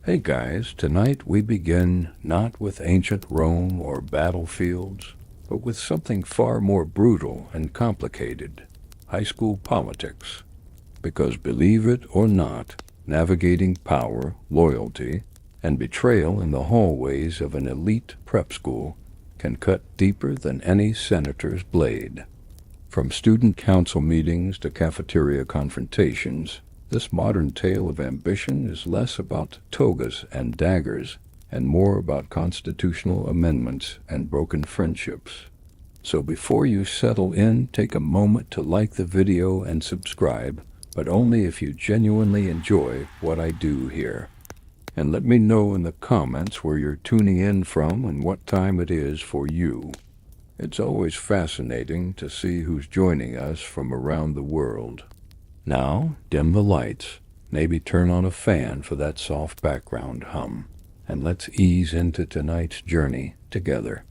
Hey guys, tonight we begin not with ancient Rome or battlefields, but with something far more brutal and complicated: high school politics. Because believe it or not, navigating power, loyalty, and betrayal in the hallways of an elite prep school can cut deeper than any senator's blade. From student council meetings to cafeteria confrontations, this modern tale of ambition is less about togas and daggers and more about constitutional amendments and broken friendships. So before you settle in, take a moment to like the video and subscribe, but only if you genuinely enjoy what I do here. And let me know in the comments where you're tuning in from and what time it is for you. It's always fascinating to see who's joining us from around the world. Now, dim the lights, maybe turn on a fan for that soft background hum, and let's ease into tonight's journey together.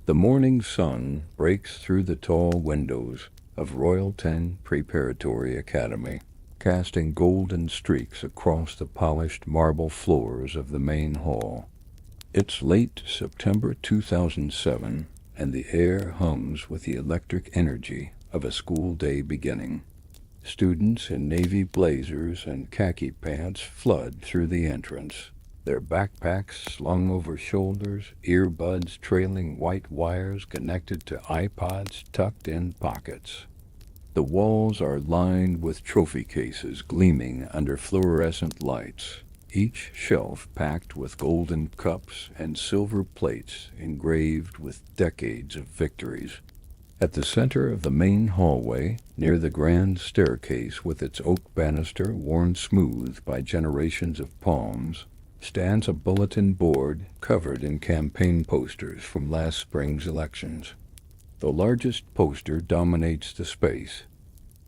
The morning sun breaks through the tall windows of Royalton Preparatory Academy, casting golden streaks across the polished marble floors of the main hall. It's late September 2007, and the air hums with the electric energy of a school day beginning. Students in navy blazers and khaki pants flood through the entrance, their backpacks slung over shoulders, earbuds trailing white wires connected to iPods tucked in pockets. The walls are lined with trophy cases gleaming under fluorescent lights, each shelf packed with golden cups and silver plates engraved with decades of victories. At the center of the main hallway, near the grand staircase with its oak banister worn smooth by generations of palms, stands a bulletin board covered in campaign posters from last spring's elections. The largest poster dominates the space: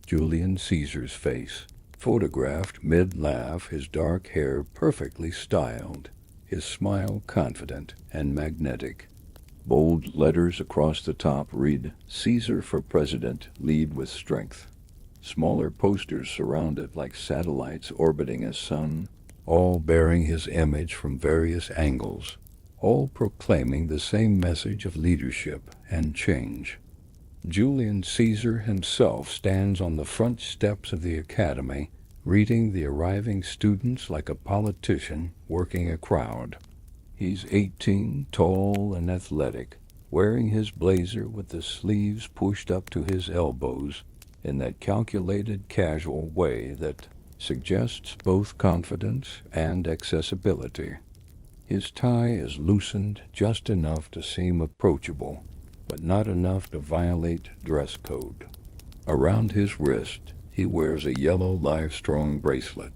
Julian Caesar's face, photographed mid-laugh, his dark hair perfectly styled, his smile confident and magnetic. Bold letters across the top read, "Caesar for President, lead with strength." Smaller posters surround it like satellites orbiting a sun, all bearing his image from various angles, all proclaiming the same message of leadership and change. Julian Cesar himself stands on the front steps of the academy, reading the arriving students like a politician working a crowd. He's 18, tall and athletic, wearing his blazer with the sleeves pushed up to his elbows in that calculated, casual way that suggests both confidence and accessibility. His tie is loosened just enough to seem approachable, but not enough to violate dress code. Around his wrist, he wears a yellow Livestrong bracelet,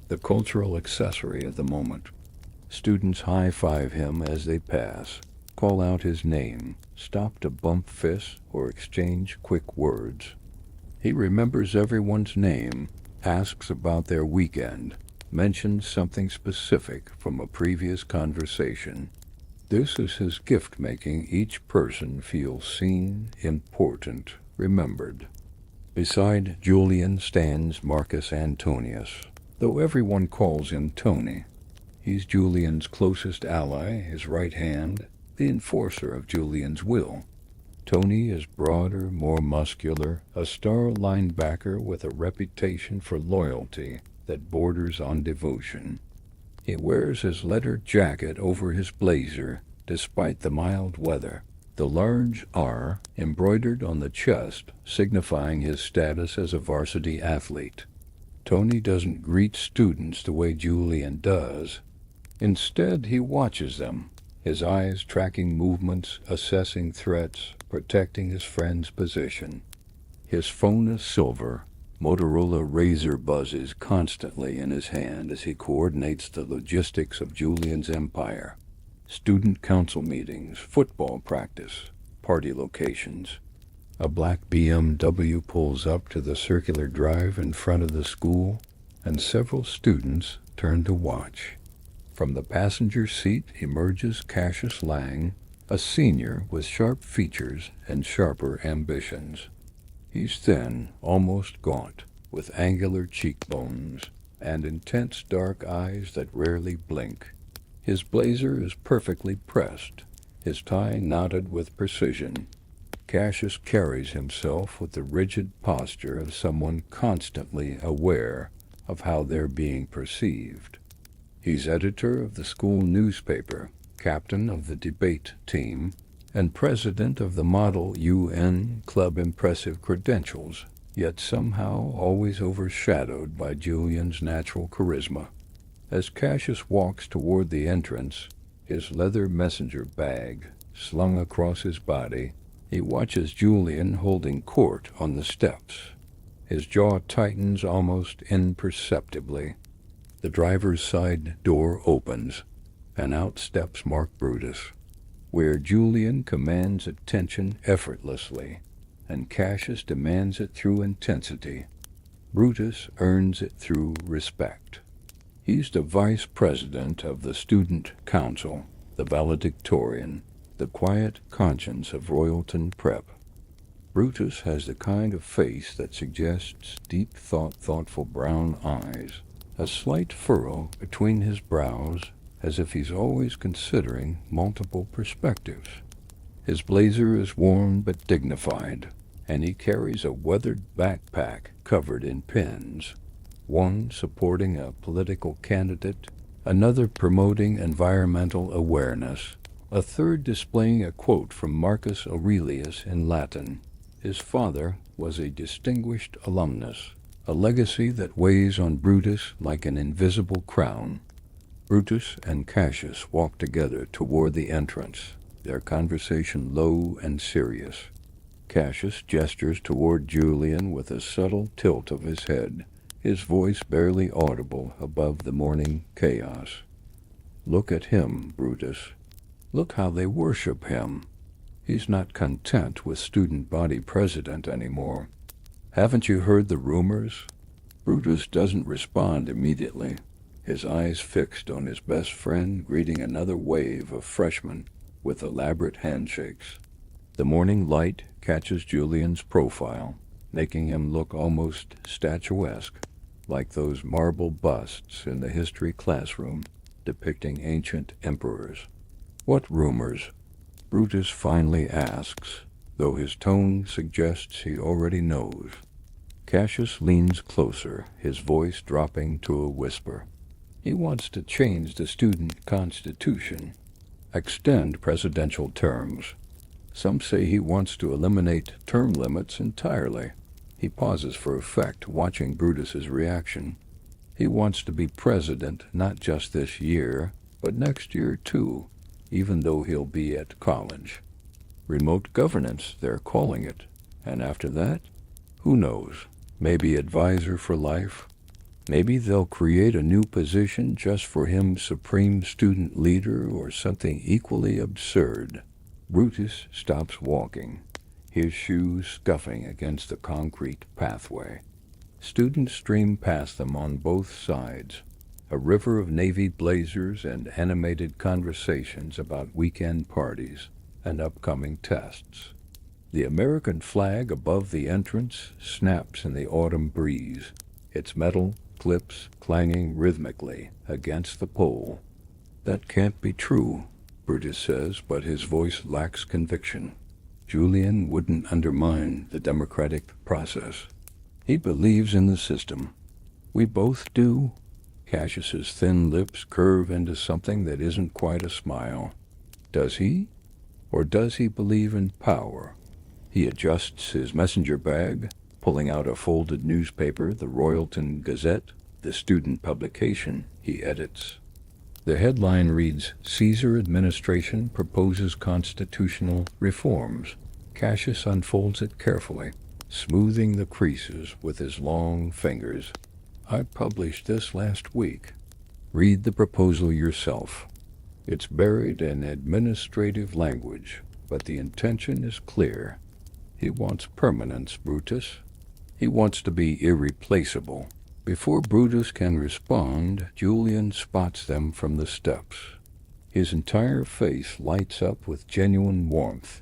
the cultural accessory of the moment. Students high-five him as they pass, call out his name, stop to bump fists or exchange quick words. He remembers everyone's name, asks about their weekend, mentions something specific from a previous conversation. This is his gift, making each person feel seen, important, remembered. Beside Julian stands Marcus Antonius, though everyone calls him Tony. He's Julian's closest ally, his right hand, the enforcer of Julian's will. Tony is broader, more muscular, a star linebacker with a reputation for loyalty that borders on devotion. He wears his leather jacket over his blazer, despite the mild weather, the large R embroidered on the chest signifying his status as a varsity athlete. Tony doesn't greet students the way Julian does. Instead, he watches them, his eyes tracking movements, assessing threats, protecting his friend's position. His phone is silver. Motorola Razr buzzes constantly in his hand as he coordinates the logistics of Julian's empire. Student council meetings, football practice, party locations. A black BMW pulls up to the circular drive in front of the school, and several students turn to watch. From the passenger seat emerges Cassius Lang, a senior with sharp features and sharper ambitions. He's thin, almost gaunt, with angular cheekbones, and intense dark eyes that rarely blink. His blazer is perfectly pressed, his tie knotted with precision. Cassius carries himself with the rigid posture of someone constantly aware of how they're being perceived. He's editor of the school newspaper, captain of the debate team, and president of the Model UN Club. Impressive credentials, yet somehow always overshadowed by Julian's natural charisma. As Cassius walks toward the entrance, his leather messenger bag slung across his body, he watches Julian holding court on the steps. His jaw tightens almost imperceptibly. The driver's side door opens, and out steps Mark Brutus, where Julian commands attention effortlessly, and Cassius demands it through intensity. Brutus earns it through respect. He's the vice president of the student council, the valedictorian, the quiet conscience of Royalton Prep. Brutus has the kind of face that suggests deep thoughtful brown eyes, a slight furrow between his brows, as if he's always considering multiple perspectives. His blazer is warm but dignified, and he carries a weathered backpack covered in pins, one supporting a political candidate, another promoting environmental awareness, a third displaying a quote from Marcus Aurelius in Latin. His father was a distinguished alumnus, a legacy that weighs on Brutus like an invisible crown. Brutus and Cassius walk together toward the entrance, their conversation low and serious. Cassius gestures toward Julian with a subtle tilt of his head, his voice barely audible above the morning chaos. Look at him, Brutus. Look how they worship him. He's not content with student body president anymore. Haven't you heard the rumors? Brutus doesn't respond immediately, his eyes fixed on his best friend greeting another wave of freshmen with elaborate handshakes. The morning light catches Julian's profile, making him look almost statuesque, like those marble busts in the history classroom depicting ancient emperors. What rumors? Brutus finally asks, though his tone suggests he already knows. Cassius leans closer, his voice dropping to a whisper. He wants to change the student constitution, extend presidential terms. Some say he wants to eliminate term limits entirely. He pauses for effect, watching Brutus's reaction. He wants to be president not just this year, but next year too, even though he'll be at college. Remote governance, they're calling it. And after that, who knows? Maybe advisor for life? Maybe they'll create a new position just for him, supreme student leader, or something equally absurd. Brutus stops walking, his shoes scuffing against the concrete pathway. Students stream past them on both sides, a river of navy blazers and animated conversations about weekend parties and upcoming tests. The American flag above the entrance snaps in the autumn breeze, its metal clips clanging rhythmically against the pole. That can't be true, Brutus says, but his voice lacks conviction. Julian wouldn't undermine the democratic process. He believes in the system. We both do. Cassius's thin lips curve into something that isn't quite a smile. Does he? Or does he believe in power? He adjusts his messenger bag, pulling out a folded newspaper, the Royalton Gazette, the student publication he edits. The headline reads, Caesar administration proposes constitutional reforms. Cassius unfolds it carefully, smoothing the creases with his long fingers. I published this last week. Read the proposal yourself. It's buried in administrative language, but the intention is clear. He wants permanence, Brutus. He wants to be irreplaceable. Before Brutus can respond, Julian spots them from the steps. His entire face lights up with genuine warmth,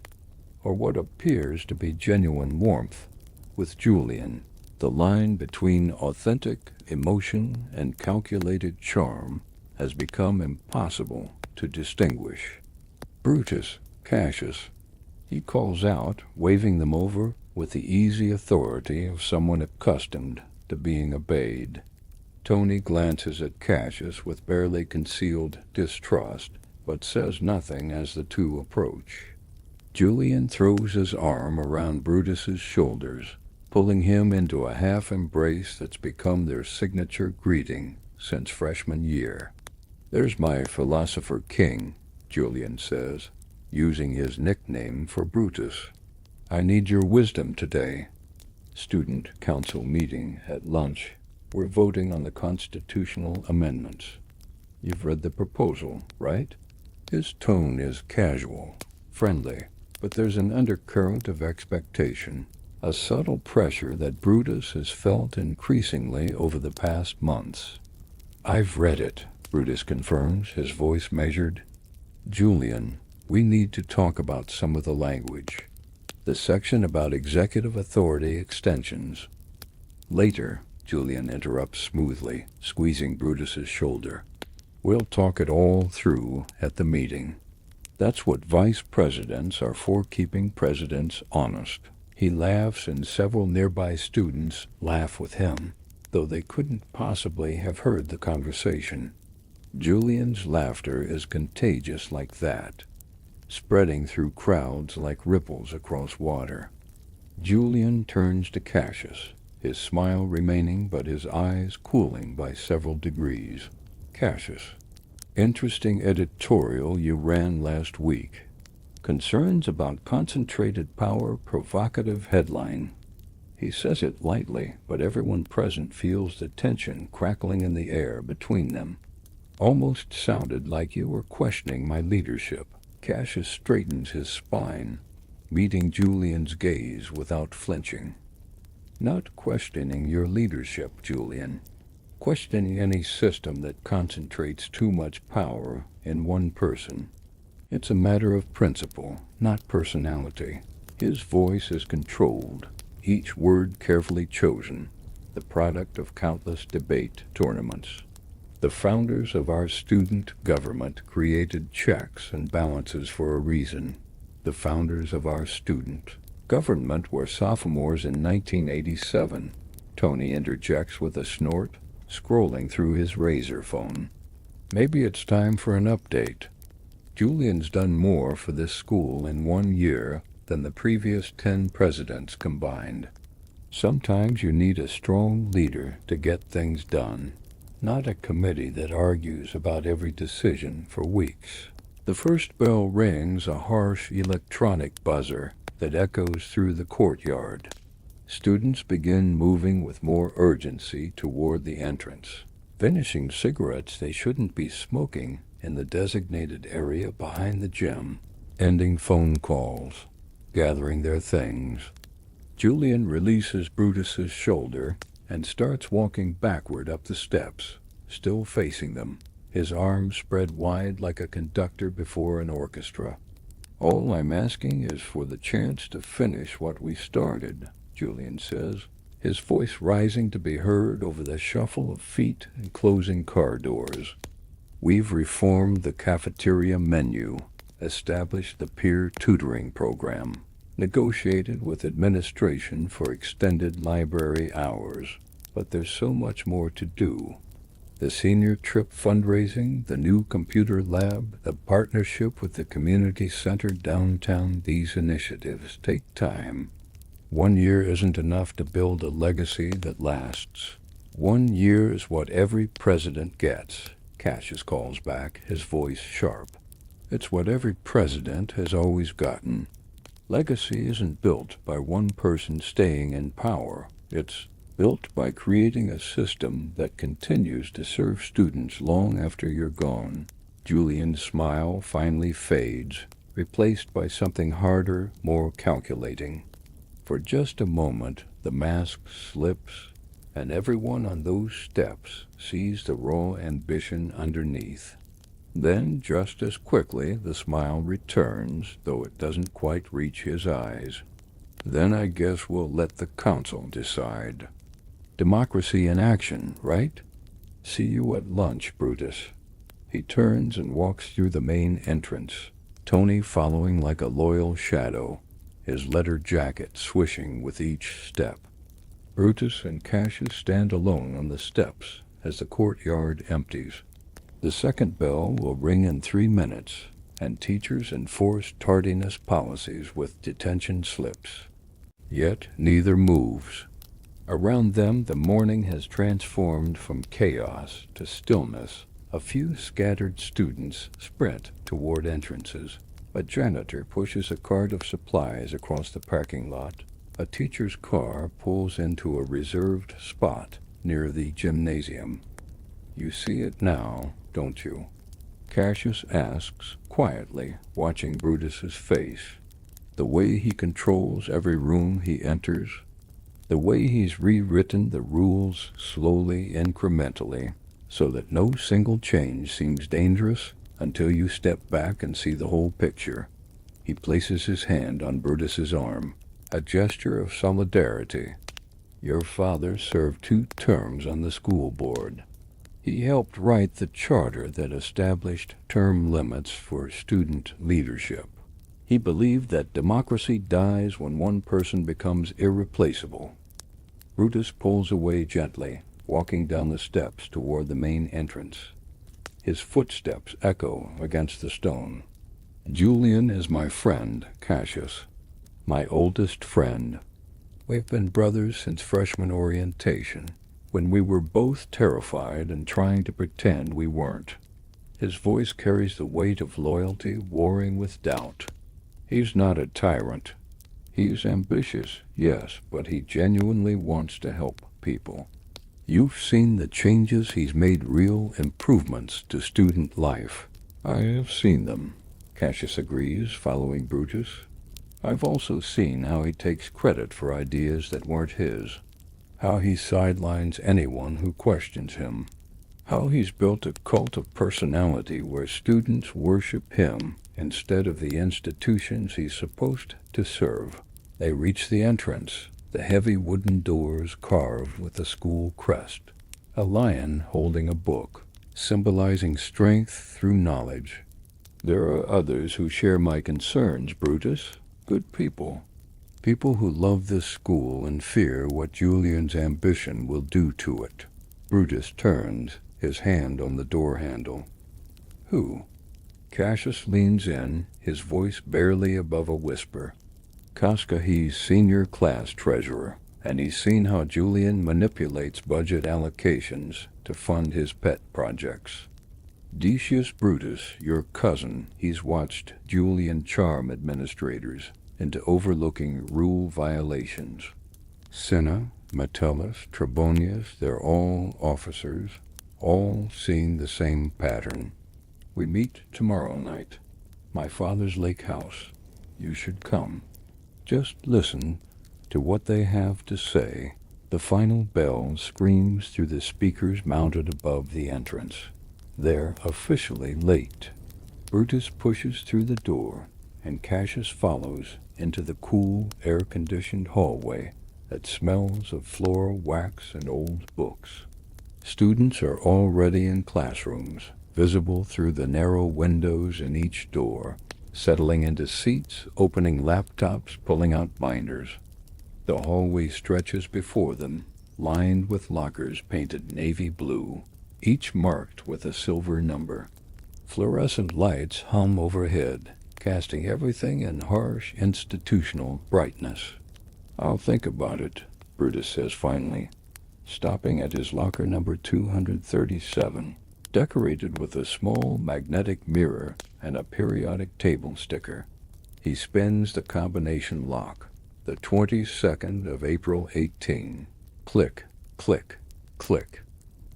or what appears to be genuine warmth, with Julian. The line between authentic emotion and calculated charm has become impossible to distinguish. Brutus, Cassius, he calls out, waving them over with the easy authority of someone accustomed to being obeyed. Tony glances at Cassius with barely concealed distrust, but says nothing as the two approach. Julian throws his arm around Brutus's shoulders, pulling him into a half embrace that's become their signature greeting since freshman year. "There's my philosopher king," Julian says, using his nickname for Brutus. "I need your wisdom today." Student council meeting at lunch. We're voting on the constitutional amendments. You've read the proposal, right? His tone is casual, friendly, but there's an undercurrent of expectation, a subtle pressure that Brutus has felt increasingly over the past months. "I've read it," Brutus confirms, his voice measured. "Julian, we need to talk about some of the language. The section about executive authority extensions." "Later," Julian interrupts smoothly, squeezing Brutus's shoulder. "We'll talk it all through at the meeting." That's what vice presidents are for, keeping presidents honest. He laughs, and several nearby students laugh with him, though they couldn't possibly have heard the conversation. Julian's laughter is contagious like that, spreading through crowds like ripples across water. Julian turns to Cassius, his smile remaining but his eyes cooling by several degrees. "Cassius, interesting editorial you ran last week. Concerns about concentrated power, provocative headline." He says it lightly, but everyone present feels the tension crackling in the air between them. "Almost sounded like you were questioning my leadership." Cassius straightens his spine, meeting Julian's gaze without flinching. "Not questioning your leadership, Julian. Questioning any system that concentrates too much power in one person. It's a matter of principle, not personality." His voice is controlled, each word carefully chosen, the product of countless debate tournaments. "The founders of our student government created checks and balances for a reason. The founders of our student government were sophomores in 1987, Tony interjects with a snort, scrolling through his razor phone. "Maybe it's time for an update. Julian's done more for this school in 1 year than the previous 10 presidents combined. Sometimes you need a strong leader to get things done, not a committee that argues about every decision for weeks." The first bell rings, a harsh electronic buzzer that echoes through the courtyard. Students begin moving with more urgency toward the entrance, finishing cigarettes they shouldn't be smoking in the designated area behind the gym, ending phone calls, gathering their things. Julian releases Brutus's shoulder and starts walking backward up the steps, still facing them, his arms spread wide like a conductor before an orchestra. "All I'm asking is for the chance to finish what we started," Julian says, his voice rising to be heard over the shuffle of feet and closing car doors. "We've reformed the cafeteria menu, established the peer tutoring program, negotiated with administration for extended library hours, but there's so much more to do. The senior trip fundraising, the new computer lab, the partnership with the community center downtown, these initiatives take time. 1 year isn't enough to build a legacy that lasts. 1 year is what every president gets," Cassius calls back, his voice sharp. "It's what every president has always gotten. Legacy isn't built by one person staying in power. It's built by creating a system that continues to serve students long after you're gone." Julian's smile finally fades, replaced by something harder, more calculating. For just a moment, the mask slips, and everyone on those steps sees the raw ambition underneath. Then, just as quickly, the smile returns, though it doesn't quite reach his eyes. "Then I guess we'll let the council decide." Democracy in action, right? See you at lunch, Brutus. He turns and walks through the main entrance, Tony following like a loyal shadow, his leather jacket swishing with each step. Brutus and Cassius stand alone on the steps as the courtyard empties. The second bell will ring in 3 minutes, and teachers enforce tardiness policies with detention slips. Yet neither moves. Around them the morning has transformed from chaos to stillness. A few scattered students sprint toward entrances. A janitor pushes a cart of supplies across the parking lot. A teacher's car pulls into a reserved spot near the gymnasium. You see it now, don't you? Cassius asks quietly, watching Brutus's face. The way he controls every room he enters. The way he's rewritten the rules slowly, incrementally, so that no single change seems dangerous until you step back and see the whole picture. He places his hand on Brutus's arm, a gesture of solidarity. Your father served 2 terms on the school board. He helped write the charter that established term limits for student leadership. He believed that democracy dies when one person becomes irreplaceable. Brutus pulls away gently, walking down the steps toward the main entrance. His footsteps echo against the stone. Julian is my friend, Cassius. My oldest friend. We've been brothers since freshman orientation, when we were both terrified and trying to pretend we weren't. His voice carries the weight of loyalty warring with doubt. He's not a tyrant. He's ambitious, yes, but he genuinely wants to help people. You've seen the changes he's made, real improvements to student life. I have seen them, Cassius agrees, following Brutus. I've also seen how he takes credit for ideas that weren't his, how he sidelines anyone who questions him, how he's built a cult of personality where students worship him instead of the institutions he's supposed to serve. They reach the entrance, the heavy wooden doors carved with the school crest, a lion holding a book, symbolizing strength through knowledge. There are others who share my concerns, Brutus. Good people. People who love this school and fear what Julian's ambition will do to it. Brutus turns, his hand on the door handle. Who? Cassius leans in, his voice barely above a whisper. Casca, he's senior class treasurer, and he's seen how Julian manipulates budget allocations to fund his pet projects. Decius Brutus, your cousin, he's watched Julian charm administrators into overlooking rule violations. Cinna, Metellus, Trebonius, they're all officers, all seeing the same pattern. We meet tomorrow night. My father's lake house. You should come. Just listen to what they have to say. The final bell screams through the speakers mounted above the entrance. They're officially late. Brutus pushes through the door, and Cassius follows into the cool, air-conditioned hallway that smells of floral wax and old books. Students are already in classrooms, visible through the narrow windows in each door, settling into seats, opening laptops, pulling out binders. The hallway stretches before them, lined with lockers painted navy blue, each marked with a silver number. Fluorescent lights hum overhead, casting everything in harsh institutional brightness. I'll think about it, Brutus says finally, stopping at his locker number 237, decorated with a small magnetic mirror and a periodic table sticker. He spins the combination lock. The 22nd of April 18. Click, click, click.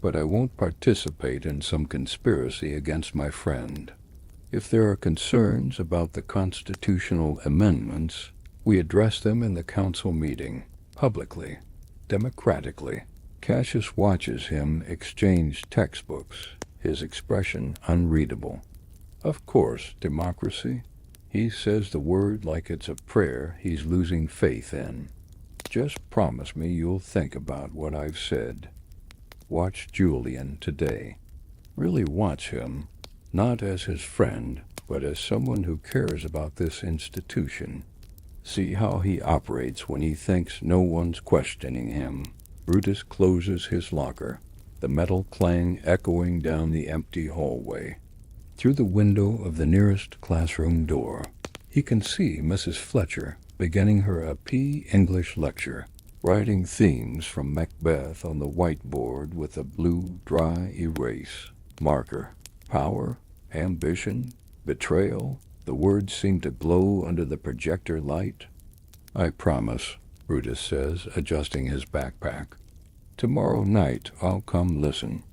But I won't participate in some conspiracy against my friend. If there are concerns about the constitutional amendments, we address them in the council meeting, publicly, democratically. Cassius watches him exchange textbooks, his expression unreadable. Of course, democracy. He says the word like it's a prayer he's losing faith in. Just promise me you'll think about what I've said. Watch Julian today. Really watch him, not as his friend, but as someone who cares about this institution. See how he operates when he thinks no one's questioning him. Brutus closes his locker, the metal clang echoing down the empty hallway. Through the window of the nearest classroom door, he can see Mrs. Fletcher beginning her AP English lecture, writing themes from Macbeth on the whiteboard with a blue dry erase marker. Power, ambition, betrayal. The words seem to glow under the projector light. I promise, Brutus says, adjusting his backpack. Tomorrow night I'll come listen.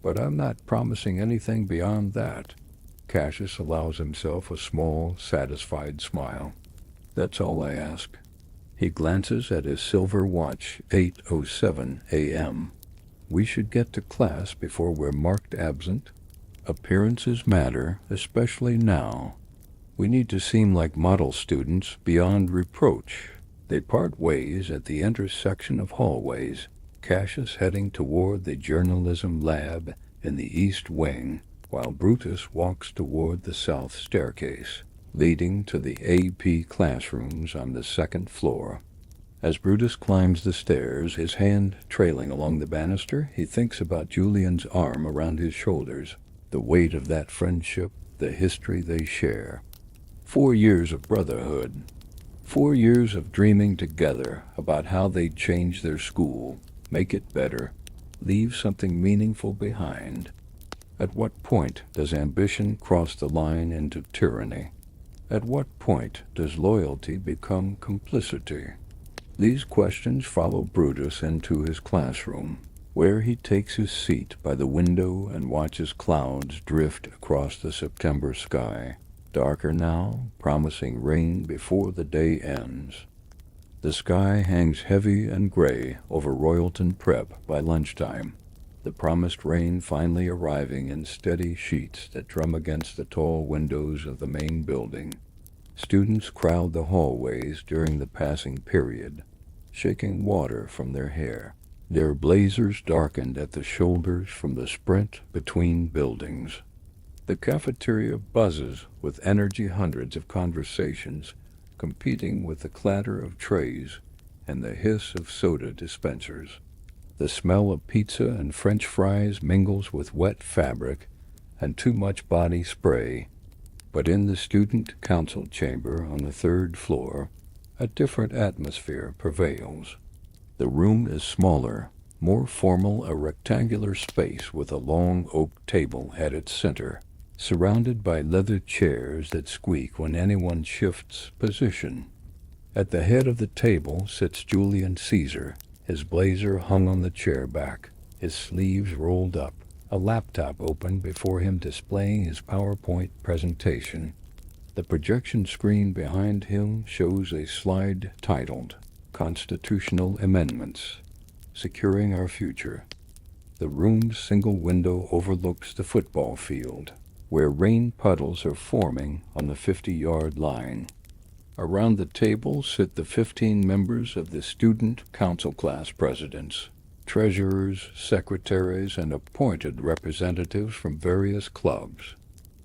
But I'm not promising anything beyond that. Cassius allows himself a small, satisfied smile. That's all I ask. He glances at his silver watch, 8:07 a.m. We should get to class before we're marked absent. Appearances matter, especially now. We need to seem like model students beyond reproach. They part ways at the intersection of hallways, Cassius heading toward the journalism lab in the east wing, while Brutus walks toward the south staircase, leading to the AP classrooms on the second floor. As Brutus climbs the stairs, his hand trailing along the banister, he thinks about Julian's arm around his shoulders, the weight of that friendship, the history they share. 4 years of brotherhood. 4 years of dreaming together about how they'd change their school, make it better, leave something meaningful behind. At what point does ambition cross the line into tyranny? At what point does loyalty become complicity? These questions follow Brutus into his classroom, where he takes his seat by the window and watches clouds drift across the September sky, darker now, promising rain before the day ends. The sky hangs heavy and gray over Royalton Prep by lunchtime, the promised rain finally arriving in steady sheets that drum against the tall windows of the main building. Students crowd the hallways during the passing period, shaking water from their hair, their blazers darkened at the shoulders from the sprint between buildings. The cafeteria buzzes with energy, hundreds of conversations, competing with the clatter of trays and the hiss of soda dispensers. The smell of pizza and French fries mingles with wet fabric and too much body spray. But in the student council chamber on the third floor, a different atmosphere prevails. The room is smaller, more formal, a rectangular space with a long oak table at its center, surrounded by leather chairs that squeak when anyone shifts position. At the head of the table sits Julian Cesar, his blazer hung on the chair back, his sleeves rolled up, a laptop open before him displaying his PowerPoint presentation. The projection screen behind him shows a slide titled Constitutional Amendments, Securing Our Future. The room's single window overlooks the football field, where rain puddles are forming on the 50-yard line. Around the table sit the 15 members of the student council class presidents, treasurers, secretaries, and appointed representatives from various clubs.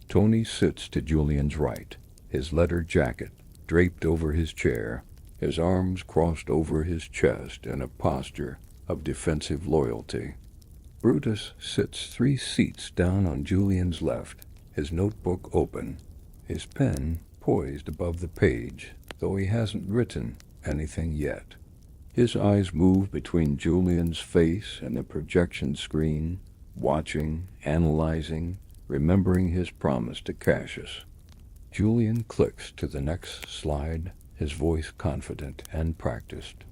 Tony sits to Julian's right, his leather jacket draped over his chair, his arms crossed over his chest in a posture of defensive loyalty. Brutus sits 3 seats down on Julian's left, his notebook open, his pen poised above the page, though he hasn't written anything yet. His eyes move between Julian's face and the projection screen, watching, analyzing, remembering his promise to Cassius. Julian clicks to the next slide, his voice confident and practiced.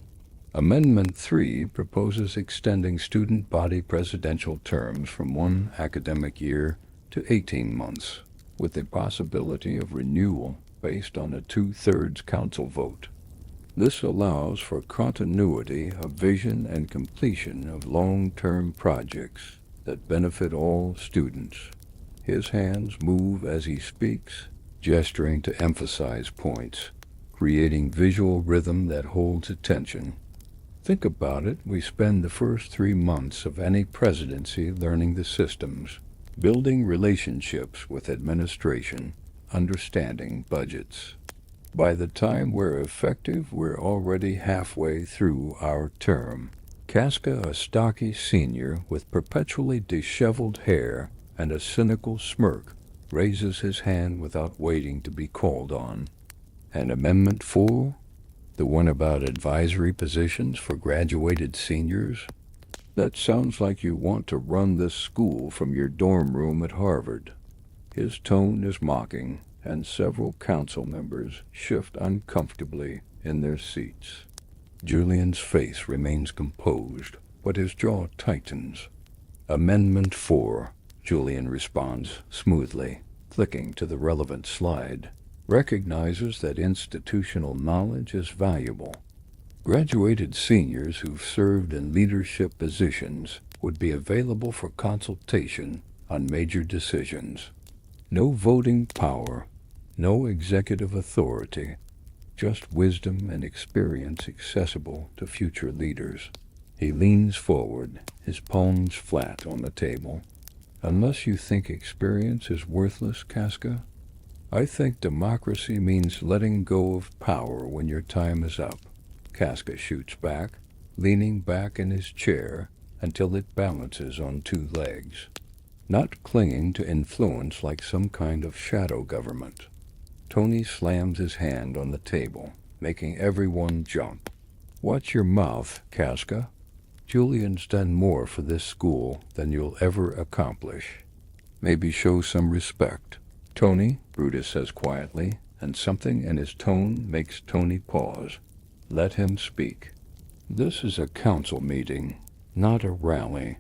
Amendment 3 proposes extending student body presidential terms from 1 academic year to 18 months, with the possibility of renewal based on a 2/3 council vote. This allows for continuity of vision and completion of long-term projects that benefit all students. His hands move as he speaks, gesturing to emphasize points, creating visual rhythm that holds attention. Think about it, we spend the first 3 months of any presidency learning the systems, building relationships with administration, understanding budgets. By the time we're effective, we're already halfway through our term. Casca, a stocky senior with perpetually disheveled hair and a cynical smirk, raises his hand without waiting to be called on. And Amendment 4? The one about advisory positions for graduated seniors? That sounds like you want to run this school from your dorm room at Harvard. His tone is mocking, and several council members shift uncomfortably in their seats. Julian's face remains composed, but his jaw tightens. Amendment 4, Julian responds smoothly, clicking to the relevant slide. Recognizes that institutional knowledge is valuable. Graduated seniors who've served in leadership positions would be available for consultation on major decisions. No voting power, no executive authority, just wisdom and experience accessible to future leaders. He leans forward, his palms flat on the table. Unless you think experience is worthless, Casca, I think democracy means letting go of power when your time is up. Casca shoots back, leaning back in his chair until it balances on 2 legs. Not clinging to influence like some kind of shadow government. Tony slams his hand on the table, making everyone jump. Watch your mouth, Casca. Julian's done more for this school than you'll ever accomplish. Maybe show some respect. Tony, Brutus says quietly, and something in his tone makes Tony pause. Let him speak. This is a council meeting, not a rally.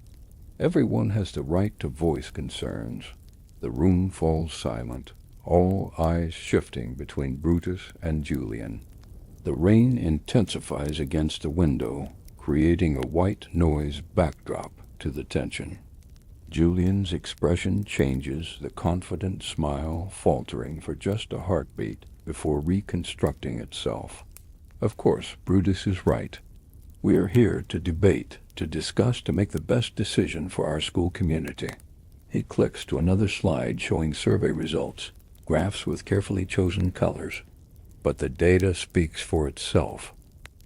Everyone has the right to voice concerns. The room falls silent, all eyes shifting between Brutus and Julian. The rain intensifies against the window, creating a white noise backdrop to the tension. Julian's expression changes, the confident smile faltering for just a heartbeat before reconstructing itself. Of course, Brutus is right. We are here to debate, to discuss, to make the best decision for our school community. He clicks to another slide showing survey results, graphs with carefully chosen colors. But the data speaks for itself.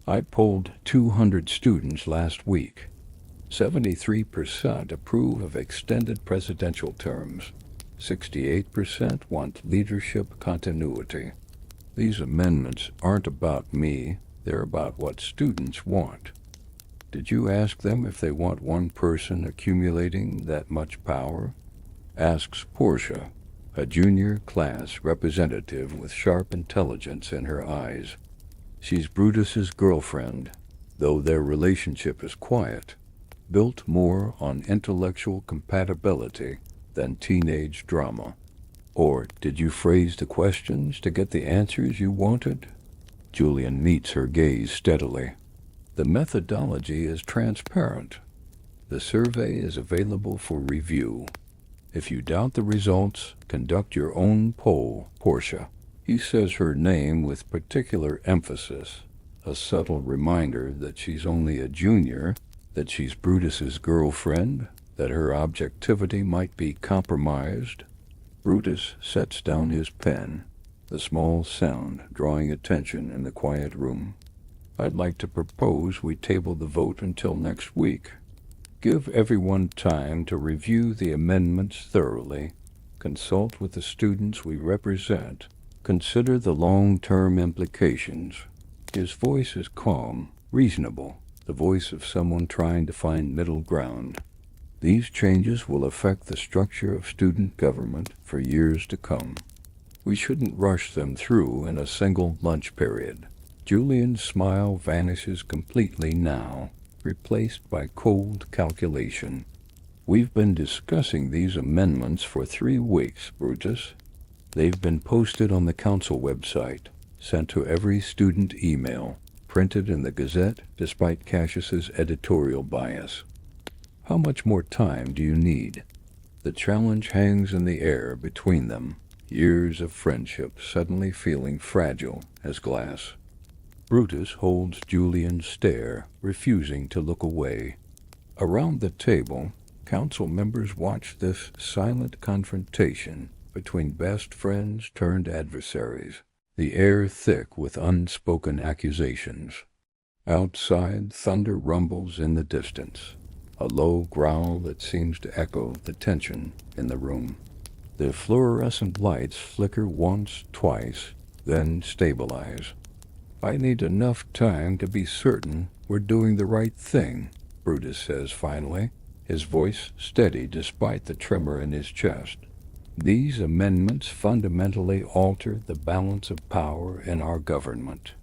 I polled 200 students last week. 73% approve of extended presidential terms. 68% want leadership continuity. These amendments aren't about me, they're about what students want. Did you ask them if they want one person accumulating that much power? Asks Portia, a junior class representative with sharp intelligence in her eyes. She's Brutus's girlfriend, though their relationship is quiet, built more on intellectual compatibility than teenage drama. Or did you phrase the questions to get the answers you wanted? Julian meets her gaze steadily. The methodology is transparent. The survey is available for review. If you doubt the results, conduct your own poll, Portia. He says her name with particular emphasis, a subtle reminder that she's only a junior, that she's Brutus's girlfriend, that her objectivity might be compromised. Brutus sets down his pen, the small sound drawing attention in the quiet room. I'd like to propose we table the vote until next week. Give everyone time to review the amendments thoroughly, consult with the students we represent, consider the long-term implications. His voice is calm, reasonable, the voice of someone trying to find middle ground. These changes will affect the structure of student government for years to come. We shouldn't rush them through in a single lunch period. Julian's smile vanishes completely now, replaced by cold calculation. We've been discussing these amendments for 3 weeks, Brutus. They've been posted on the council website, sent to every student email, printed in the Gazette despite Cassius's editorial bias. How much more time do you need? The challenge hangs in the air between them, years of friendship suddenly feeling fragile as glass. Brutus holds Julian's stare, refusing to look away. Around the table, council members watch this silent confrontation between best friends turned adversaries, the air thick with unspoken accusations. Outside, thunder rumbles in the distance, a low growl that seems to echo the tension in the room. The fluorescent lights flicker once, twice, then stabilize. "I need enough time to be certain we're doing the right thing," Brutus says finally, his voice steady despite the tremor in his chest. "These amendments fundamentally alter the balance of power in our government.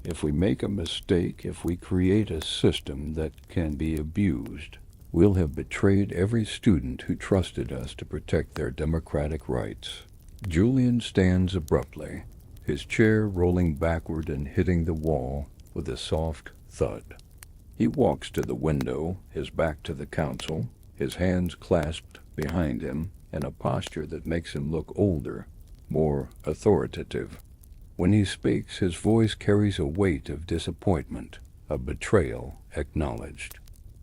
If we make a mistake, if we create a system that can be abused, we'll have betrayed every student who trusted us to protect their democratic rights." Julian stands abruptly, his chair rolling backward and hitting the wall with a soft thud. He walks to the window, his back to the council, his hands clasped behind him in a posture that makes him look older, more authoritative. When he speaks, his voice carries a weight of disappointment, a betrayal acknowledged.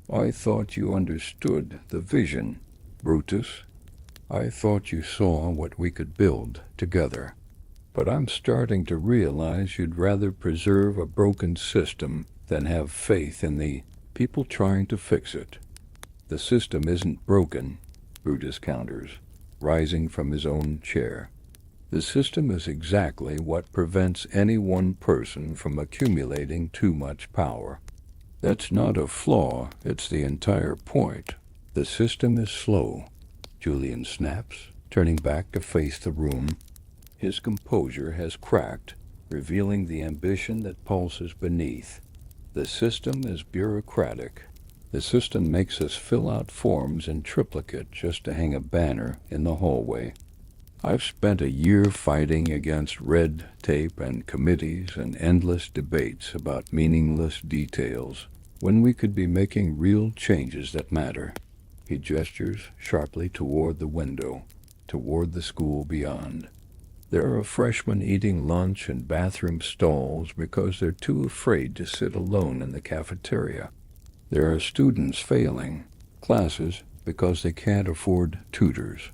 "I thought you understood the vision, Brutus. I thought you saw what we could build together. But I'm starting to realize you'd rather preserve a broken system than have faith in the people trying to fix it." "The system isn't broken," Brutus counters, rising from his own chair. "The system is exactly what prevents any one person from accumulating too much power. That's not a flaw, it's the entire point. The system is slow," Julian snaps, turning back to face the room. His composure has cracked, revealing the ambition that pulses beneath. "The system is bureaucratic. The system makes us fill out forms in triplicate just to hang a banner in the hallway. I've spent a year fighting against red tape and committees and endless debates about meaningless details when we could be making real changes that matter." He gestures sharply toward the window, toward the school beyond. "There are freshmen eating lunch in bathroom stalls because they're too afraid to sit alone in the cafeteria. There are students failing classes because they can't afford tutors.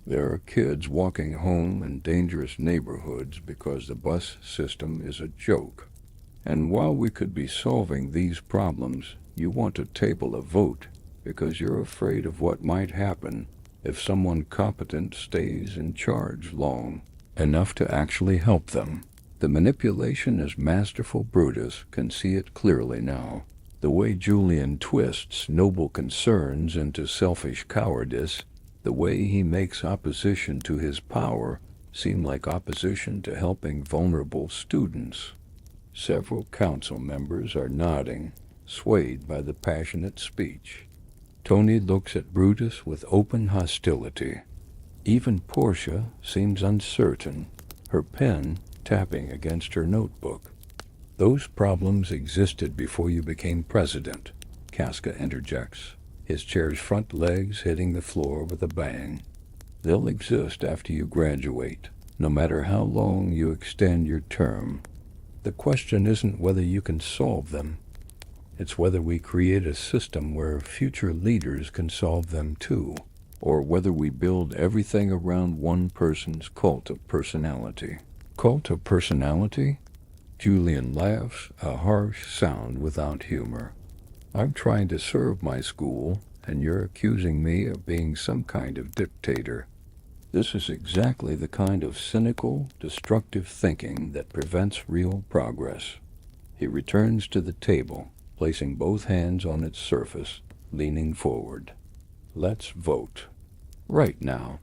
There are kids walking home in dangerous neighborhoods because the bus system is a joke. And while we could be solving these problems, you want to table a vote because you're afraid of what might happen if someone competent stays in charge long enough to actually help them. The manipulation is masterful. Brutus can see it clearly now. The way Julian twists noble concerns into selfish cowardice, the way he makes opposition to his power seem like opposition to helping vulnerable students. Several council members are nodding, swayed by the passionate speech. Tony looks at Brutus with open hostility. Even Portia seems uncertain, her pen tapping against her notebook. "Those problems existed before you became president," Casca interjects, his chair's front legs hitting the floor with a bang. "They'll exist after you graduate, no matter how long you extend your term. The question isn't whether you can solve them. It's whether we create a system where future leaders can solve them too, or whether we build everything around one person's cult of personality." "Cult of personality?" Julian laughs, a harsh sound without humor. "I'm trying to serve my school, and you're accusing me of being some kind of dictator. This is exactly the kind of cynical, destructive thinking that prevents real progress." He returns to the table, placing both hands on its surface, leaning forward. "Let's vote. Right now.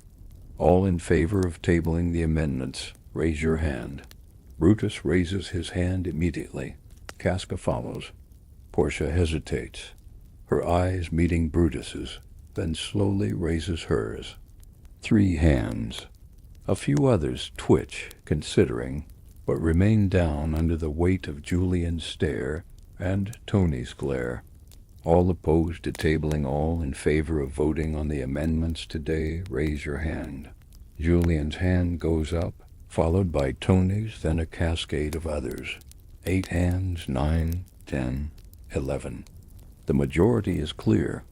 All in favor of tabling the amendments, raise your hand." Brutus raises his hand immediately. Casca follows. Portia hesitates, her eyes meeting Brutus's, then slowly raises hers. 3 hands. A few others twitch, considering, but remain down under the weight of Julian's stare and Tony's glare. All opposed to tabling, all in favor of voting on the amendments today, raise your hand. Julian's hand goes up, followed by Tony's, then a cascade of others. 8 hands, 9, 10, 11. The majority is clear.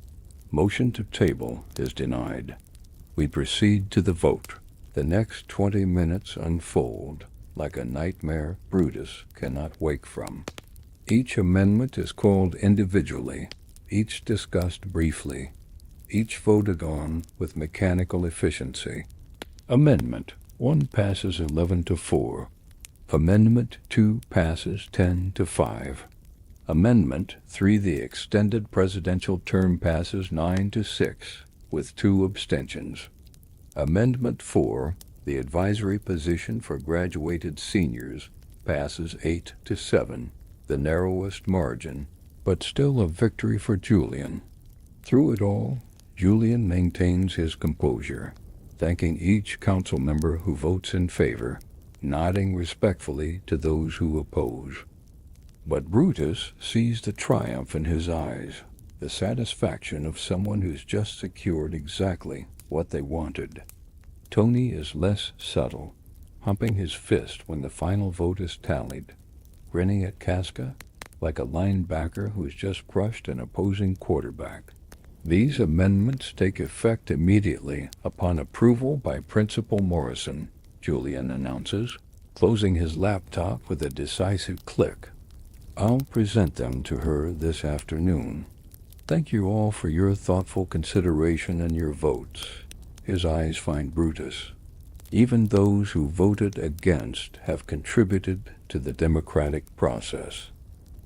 Motion to table is denied. We proceed to the vote. The next 20 minutes unfold like a nightmare Brutus cannot wake from. Each amendment is called individually, each discussed briefly, each voted on with mechanical efficiency. Amendment 1 passes 11-4. Amendment 2 passes 10-5. Amendment 3, the extended presidential term, passes 9-6, with 2 abstentions. Amendment 4, the advisory position for graduated seniors, passes 8-7, the narrowest margin, but still a victory for Julian. Through it all, Julian maintains his composure, thanking each council member who votes in favor, nodding respectfully to those who oppose. But Brutus sees the triumph in his eyes, the satisfaction of someone who's just secured exactly what they wanted. Tony is less subtle, humping his fist when the final vote is tallied, grinning at Casca like a linebacker who's just crushed an opposing quarterback. These amendments take effect immediately upon approval by Principal Morrison, Julian announces, closing his laptop with a decisive click. I'll present them to her this afternoon. Thank you all for your thoughtful consideration and your votes. His eyes find Brutus. Even those who voted against have contributed to the democratic process.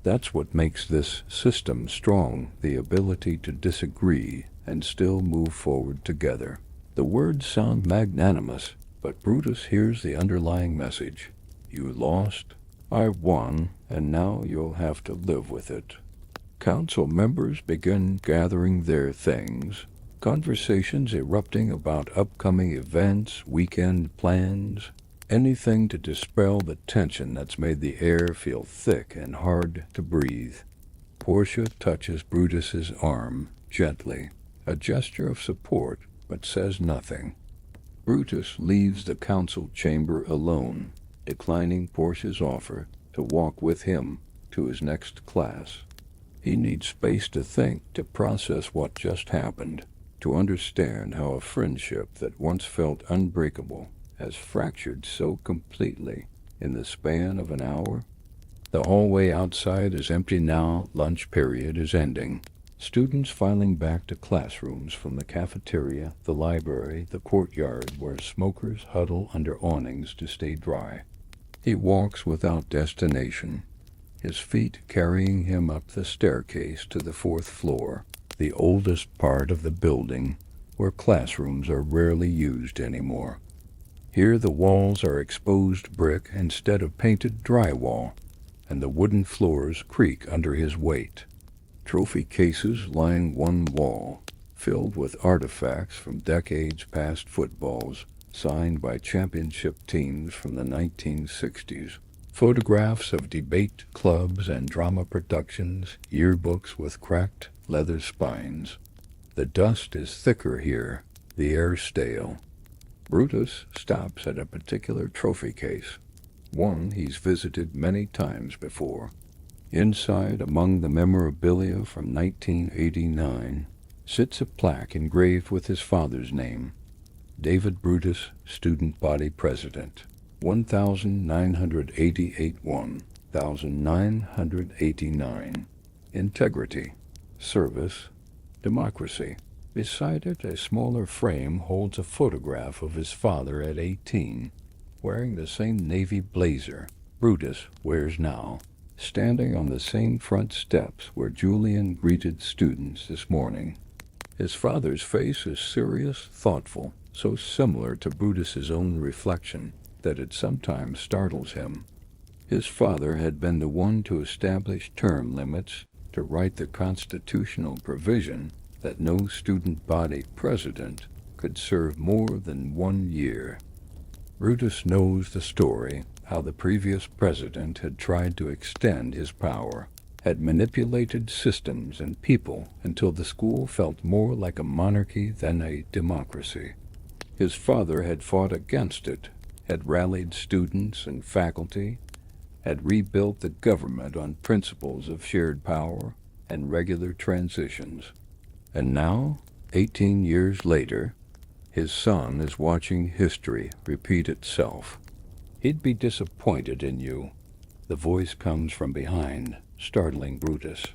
That's what makes this system strong, the ability to disagree and still move forward together. The words sound magnanimous, but Brutus hears the underlying message. You lost, I won, and now you'll have to live with it. Council members begin gathering their things, conversations erupting about upcoming events, weekend plans, anything to dispel the tension that's made the air feel thick and hard to breathe. Portia touches Brutus's arm gently, a gesture of support, but says nothing. Brutus leaves the council chamber alone, declining Portia's offer to walk with him to his next class. He needs space to think, to process what just happened, to understand how a friendship that once felt unbreakable has fractured so completely in the span of an hour. The hallway outside is empty now. Lunch period is ending. Students filing back to classrooms from the cafeteria, the library, the courtyard where smokers huddle under awnings to stay dry. He walks without destination, his feet carrying him up the staircase to the 4th floor, the oldest part of the building, where classrooms are rarely used anymore. Here the walls are exposed brick instead of painted drywall, and the wooden floors creak under his weight. Trophy cases line one wall, filled with artifacts from decades past footballs, signed by championship teams from the 1960s. Photographs of debate clubs and drama productions, yearbooks with cracked leather spines. The dust is thicker here, the air stale. Brutus stops at a particular trophy case, one he's visited many times before. Inside, among the memorabilia from 1989, sits a plaque engraved with his father's name, David Brutus, Student Body President, 1988-1989. Integrity, service, democracy. Beside it, a smaller frame holds a photograph of his father at 18, wearing the same navy blazer Brutus wears now, standing on the same front steps where Julian greeted students this morning. His father's face is serious, thoughtful, so similar to Brutus's own reflection that it sometimes startles him. His father had been the one to establish term limits, to write the constitutional provision that no student body president could serve more than 1 year. Brutus knows the story, how the previous president had tried to extend his power, had manipulated systems and people until the school felt more like a monarchy than a democracy. His father had fought against it, had rallied students and faculty, had rebuilt the government on principles of shared power and regular transitions. And now, 18 years later, his son is watching history repeat itself. He'd be disappointed in you. The voice comes from behind, startling Brutus.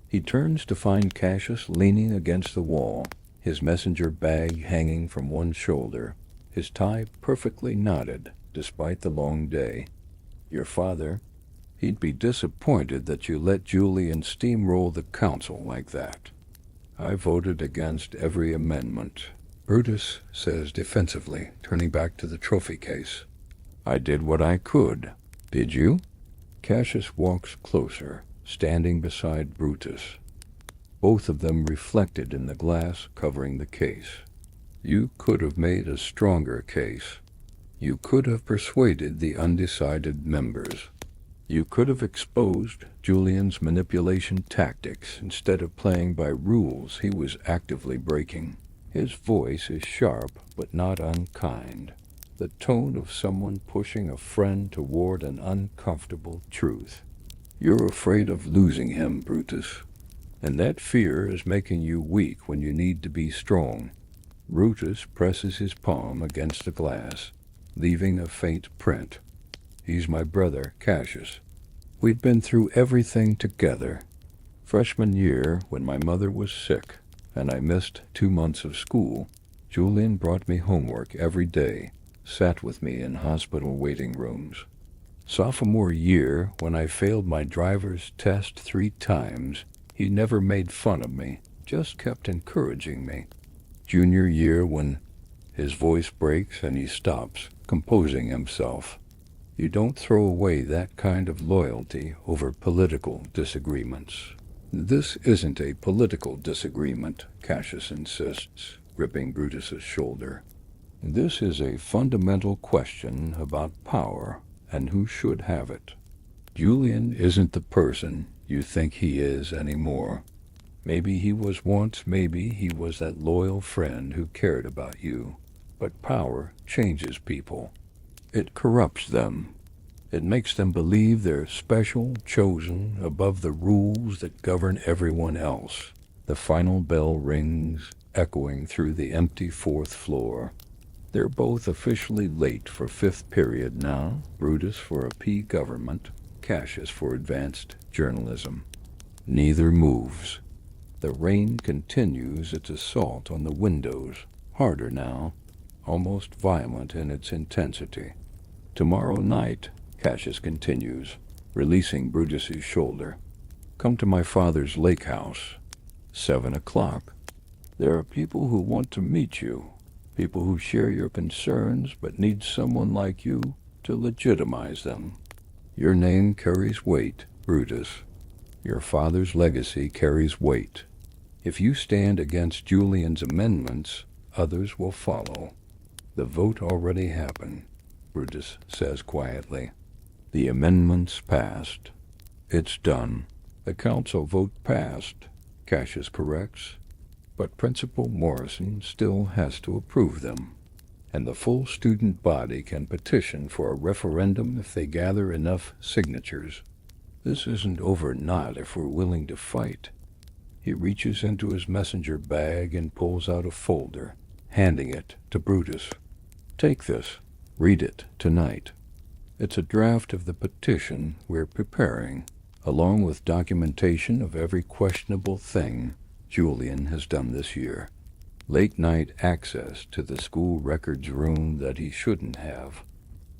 He turns to find Cassius leaning against the wall, his messenger bag hanging from one shoulder, his tie perfectly knotted despite the long day. Your father, he'd be disappointed that you let Julian steamroll the council like that. I voted against every amendment, Brutus says defensively, turning back to the trophy case. I did what I could. Did you? Cassius walks closer, standing beside Brutus, both of them reflected in the glass covering the case. You could have made a stronger case. You could have persuaded the undecided members. You could have exposed Julian's manipulation tactics instead of playing by rules he was actively breaking. His voice is sharp but not unkind, the tone of someone pushing a friend toward an uncomfortable truth. You're afraid of losing him, Brutus, and that fear is making you weak when you need to be strong. Brutus presses his palm against the glass, leaving a faint print. He's my brother, Cassius. We've been through everything together. Freshman year, when my mother was sick, and I missed 2 months of school, Julian brought me homework every day, sat with me in hospital waiting rooms. Sophomore year, when I failed my driver's test 3 times, he never made fun of me, just kept encouraging me. Junior year, when his voice breaks and he stops, composing himself. You don't throw away that kind of loyalty over political disagreements. This isn't a political disagreement, Cassius insists, gripping Brutus's shoulder. This is a fundamental question about power and who should have it. Julian isn't the person you think he is anymore. Maybe he was once, maybe he was that loyal friend who cared about you. But power changes people. It corrupts them. It makes them believe they're special, chosen, above the rules that govern everyone else. The final bell rings, echoing through the empty 4th floor. They're both officially late for 5th period now, Brutus for a P government, Cassius for advanced journalism. Neither moves. The rain continues its assault on the windows, harder now, almost violent in its intensity. Tomorrow night, Cassius continues, releasing Brutus's shoulder. Come to my father's lake house. 7 o'clock. There are people who want to meet you, people who share your concerns but need someone like you to legitimize them. Your name carries weight, Brutus. Your father's legacy carries weight. If you stand against Julian's amendments, others will follow. The vote already happened, Brutus says quietly. The amendments passed. It's done. The council vote passed, Cassius corrects. But Principal Morrison still has to approve them. And the full student body can petition for a referendum if they gather enough signatures. This isn't over not if we're willing to fight. He reaches into his messenger bag and pulls out a folder, handing it to Brutus. Take this. Read it tonight. It's a draft of the petition we're preparing, along with documentation of every questionable thing Julian has done this year. Late-night access to the school records room that he shouldn't have.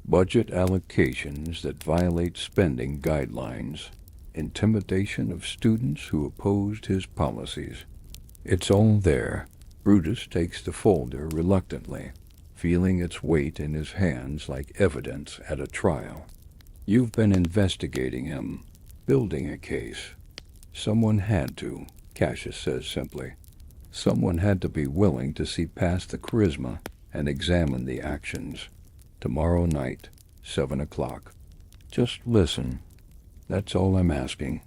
Budget allocations that violate spending guidelines. Intimidation of students who opposed his policies. It's all there. Brutus takes the folder reluctantly, feeling its weight in his hands like evidence at a trial. You've been investigating him, building a case. Someone had to, Cassius says simply. Someone had to be willing to see past the charisma and examine the actions. Tomorrow night, 7 o'clock. Just listen. That's all I'm asking.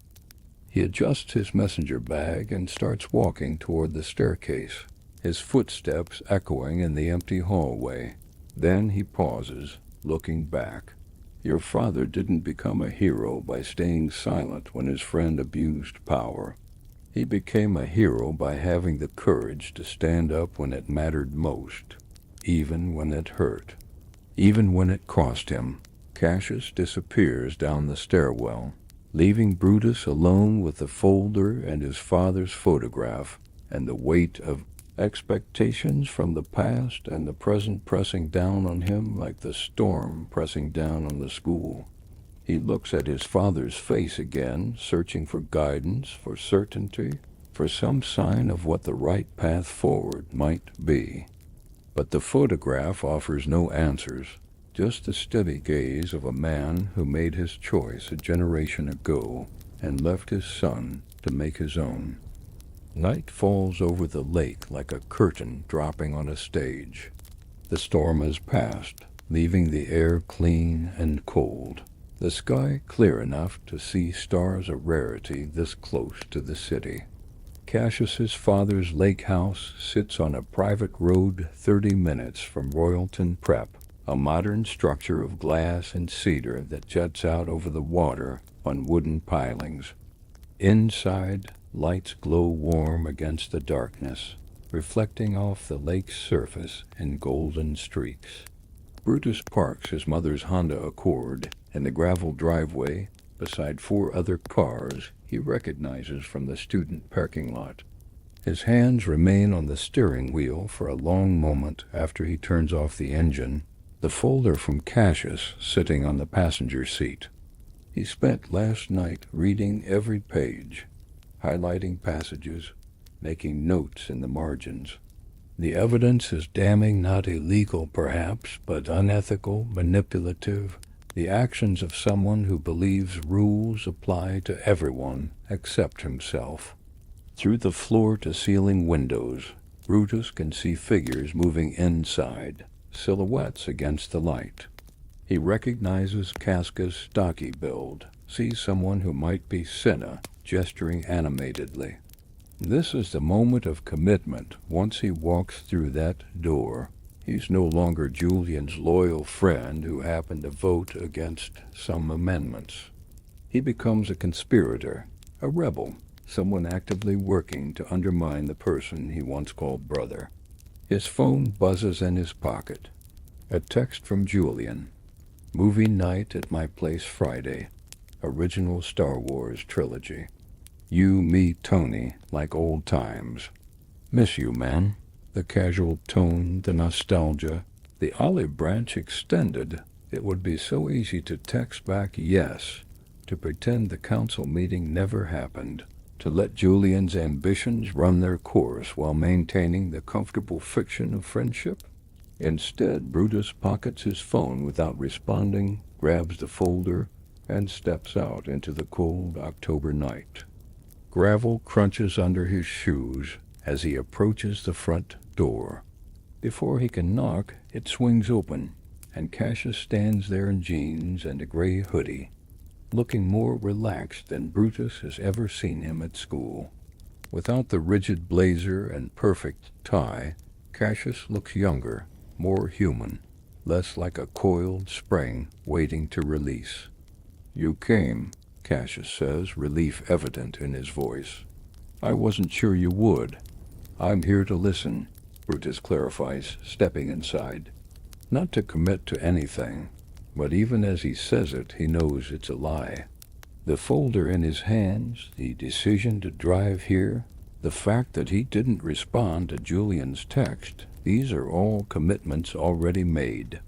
He adjusts his messenger bag and starts walking toward the staircase, his footsteps echoing in the empty hallway. Then he pauses, looking back. Your father didn't become a hero by staying silent when his friend abused power. He became a hero by having the courage to stand up when it mattered most, even when it hurt, even when it cost him. Cassius disappears down the stairwell, leaving Brutus alone with the folder and his father's photograph and the weight of expectations from the past and the present pressing down on him like the storm pressing down on the school. He looks at his father's face again, searching for guidance, for certainty, for some sign of what the right path forward might be. But the photograph offers no answers, just the steady gaze of a man who made his choice a generation ago and left his son to make his own. Night falls over the lake like a curtain dropping on a stage. The storm has passed, leaving the air clean and cold. The sky clear enough to see stars a rarity this close to the city. Cassius's father's lake house sits on a private road 30 minutes from Royalton Prep, a modern structure of glass and cedar that jets out over the water on wooden pilings. Inside, lights glow warm against the darkness, reflecting off the lake's surface in golden streaks. Brutus parks his mother's Honda Accord in the gravel driveway beside 4 other cars he recognizes from the student parking lot. His hands remain on the steering wheel for a long moment after he turns off the engine, the folder from Cassius sitting on the passenger seat. He spent last night reading every page, highlighting passages, making notes in the margins. The evidence is damning, not illegal perhaps, but unethical, manipulative, the actions of someone who believes rules apply to everyone except himself. Through the floor-to-ceiling windows, Brutus can see figures moving inside, silhouettes against the light. He recognizes Casca's stocky build, sees someone who might be Cinna gesturing animatedly. This is the moment of commitment once he walks through that door. He's no longer Julian's loyal friend who happened to vote against some amendments. He becomes a conspirator, a rebel, someone actively working to undermine the person he once called brother. His phone buzzes in his pocket. A text from Julian. Movie night at my place Friday. Original Star Wars trilogy. You, me, Tony, like old times. Miss you, man. The casual tone, the nostalgia, the olive branch extended. It would be so easy to text back yes, to pretend the council meeting never happened, to let Julian's ambitions run their course while maintaining the comfortable fiction of friendship. Instead, Brutus pockets his phone without responding, grabs the folder, and steps out into the cold October night. Gravel crunches under his shoes as he approaches the front door. Before he can knock, it swings open, and Cassius stands there in jeans and a gray hoodie, looking more relaxed than Brutus has ever seen him at school. Without the rigid blazer and perfect tie, Cassius looks younger, more human, less like a coiled spring waiting to release. You came, Cassius says, relief evident in his voice. I wasn't sure you would. I'm here to listen, Brutus clarifies, stepping inside. Not to commit to anything, but even as he says it, he knows it's a lie. The folder in his hands, the decision to drive here, the fact that he didn't respond to Julian's text, these are all commitments already made.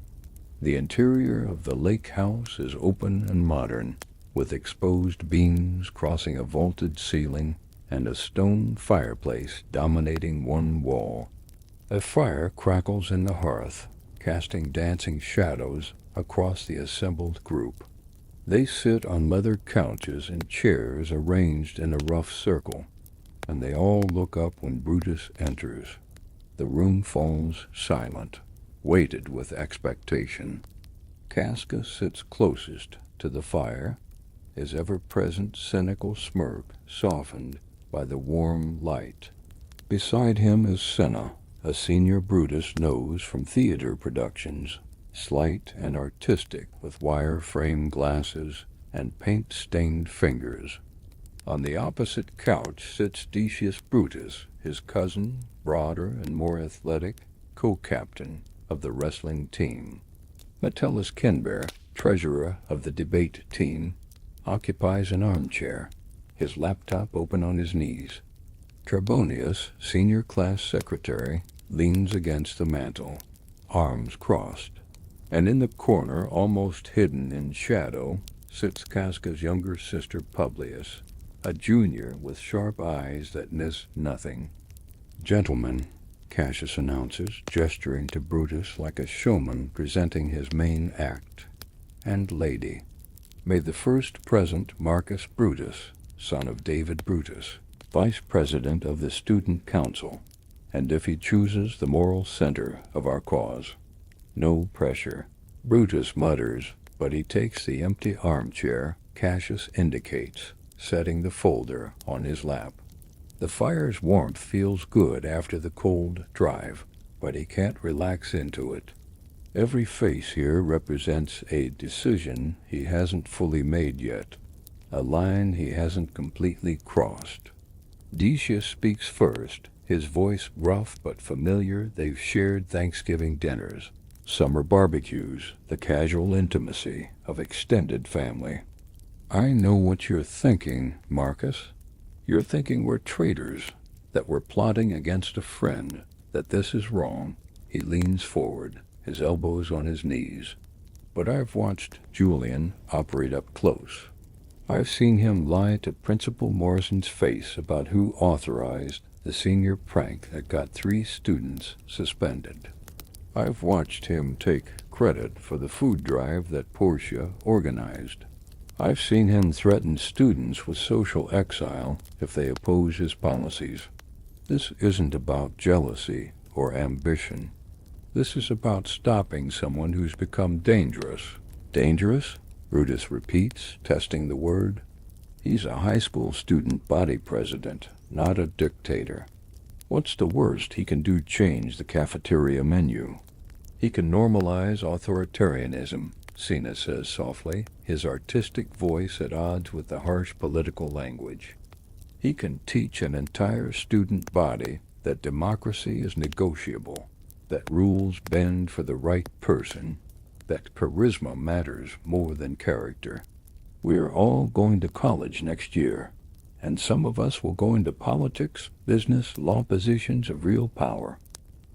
The interior of the lake house is open and modern, with exposed beams crossing a vaulted ceiling and a stone fireplace dominating one wall. A fire crackles in the hearth, casting dancing shadows across the assembled group. They sit on leather couches and chairs arranged in a rough circle, and they all look up when Brutus enters. The room falls silent, weighted with expectation. Casca sits closest to the fire, his ever-present cynical smirk softened by the warm light. Beside him is Cinna, a senior Brutus knows from theater productions, slight and artistic with wire-frame glasses and paint-stained fingers. On the opposite couch sits Decius Brutus, his cousin, broader and more athletic, co-captain of the wrestling team. Metellus Kinbear, treasurer of the debate team, occupies an armchair, his laptop open on his knees. Trebonius, senior class secretary, leans against the mantel, arms crossed. And in the corner, almost hidden in shadow, sits Casca's younger sister Publius, a junior with sharp eyes that miss nothing. "Gentlemen," Cassius announces, gesturing to Brutus like a showman presenting his main act, "and lady, may the first present Marcus Brutus, son of David Brutus, vice president of the student council, and if he chooses the moral center of our cause." No pressure. Brutus mutters, but he takes the empty armchair Cassius indicates, setting the folder on his lap. The fire's warmth feels good after the cold drive, but he can't relax into it. Every face here represents a decision he hasn't fully made yet, a line he hasn't completely crossed. Decius speaks first, his voice rough but familiar. They've shared Thanksgiving dinners, summer barbecues, the casual intimacy of extended family. "I know what you're thinking, Marcus. You're thinking we're traitors, that we're plotting against a friend, that this is wrong." He leans forward, his elbows on his knees. "But I've watched Julian operate up close. I've seen him lie to Principal Morrison's face about who authorized the senior prank that got 3 students suspended. I've watched him take credit for the food drive that Portia organized. I've seen him threaten students with social exile if they oppose his policies. This isn't about jealousy or ambition. This is about stopping someone who's become dangerous." "Dangerous?" Brutus repeats, testing the word. "He's a high school student body president, not a dictator. What's the worst he can do? Change the cafeteria menu. He can normalize authoritarianism," Sina says softly, his artistic voice at odds with the harsh political language. "He can teach an entire student body that democracy is negotiable, that rules bend for the right person, that charisma matters more than character. We're all going to college next year, and some of us will go into politics, business, law positions of real power.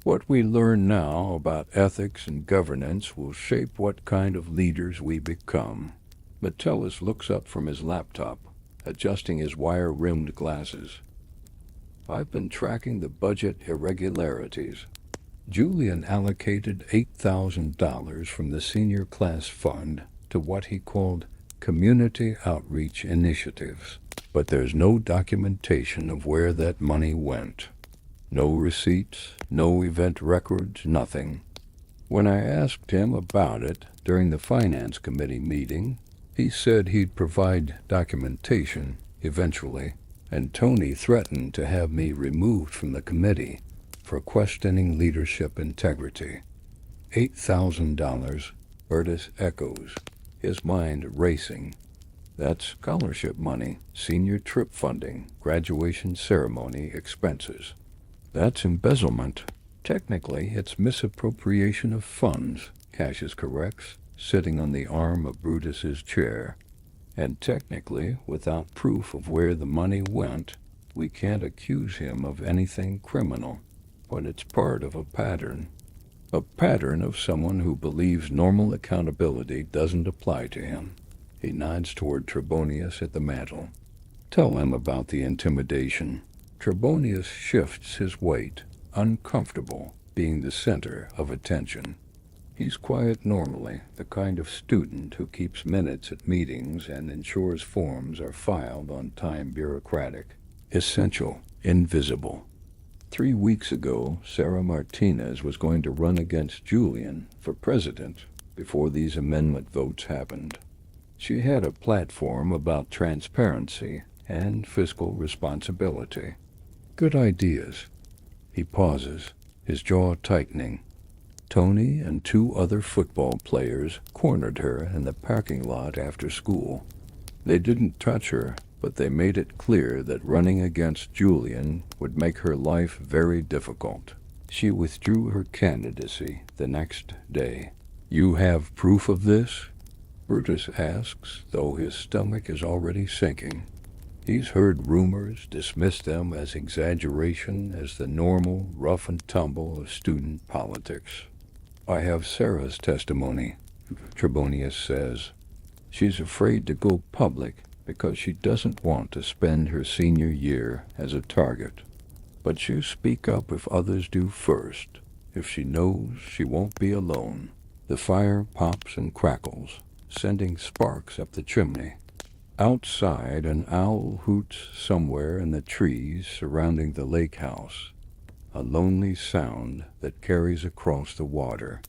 What we learn now about ethics and governance will shape what kind of leaders we become." Metellus looks up from his laptop, adjusting his wire-rimmed glasses. "I've been tracking the budget irregularities. Julian allocated $8,000 from the senior class fund to what he called community outreach initiatives, but there's no documentation of where that money went. No receipts, no event records, nothing. When I asked him about it during the finance committee meeting, he said he'd provide documentation eventually, and Tony threatened to have me removed from the committee for questioning leadership integrity." $8,000, Bertus echoes, his mind racing. "That's scholarship money, senior trip funding, graduation ceremony expenses. That's embezzlement. Technically, it's misappropriation of funds," Cassius corrects, sitting on the arm of Brutus's chair. "And technically, without proof of where the money went, we can't accuse him of anything criminal. But it's part of a pattern of someone who believes normal accountability doesn't apply to him." He nods toward Trebonius at the mantel. "Tell him about the intimidation." Trebonius shifts his weight, uncomfortable being the center of attention. He's quiet normally, the kind of student who keeps minutes at meetings and ensures forms are filed on time, bureaucratic, essential, invisible. 3 weeks ago, Sarah Martinez was going to run against Julian for president before these amendment votes happened. She had a platform about transparency and fiscal responsibility. Good ideas. He pauses, his jaw tightening. Tony and two other football players cornered her in the parking lot after school. They didn't touch her, but they made it clear that running against Julian would make her life very difficult. She withdrew her candidacy the next day. "You have proof of this?" Brutus asks, though his stomach is already sinking. He's heard rumors, dismissed them as exaggeration, as the normal rough and tumble of student politics. "I have Sarah's testimony," Trebonius says. "She's afraid to go public because she doesn't want to spend her senior year as a target. But she'll speak up if others do first, if she knows she won't be alone." The fire pops and crackles, sending sparks up the chimney. Outside, an owl hoots somewhere in the trees surrounding the lake house, a lonely sound that carries across the water.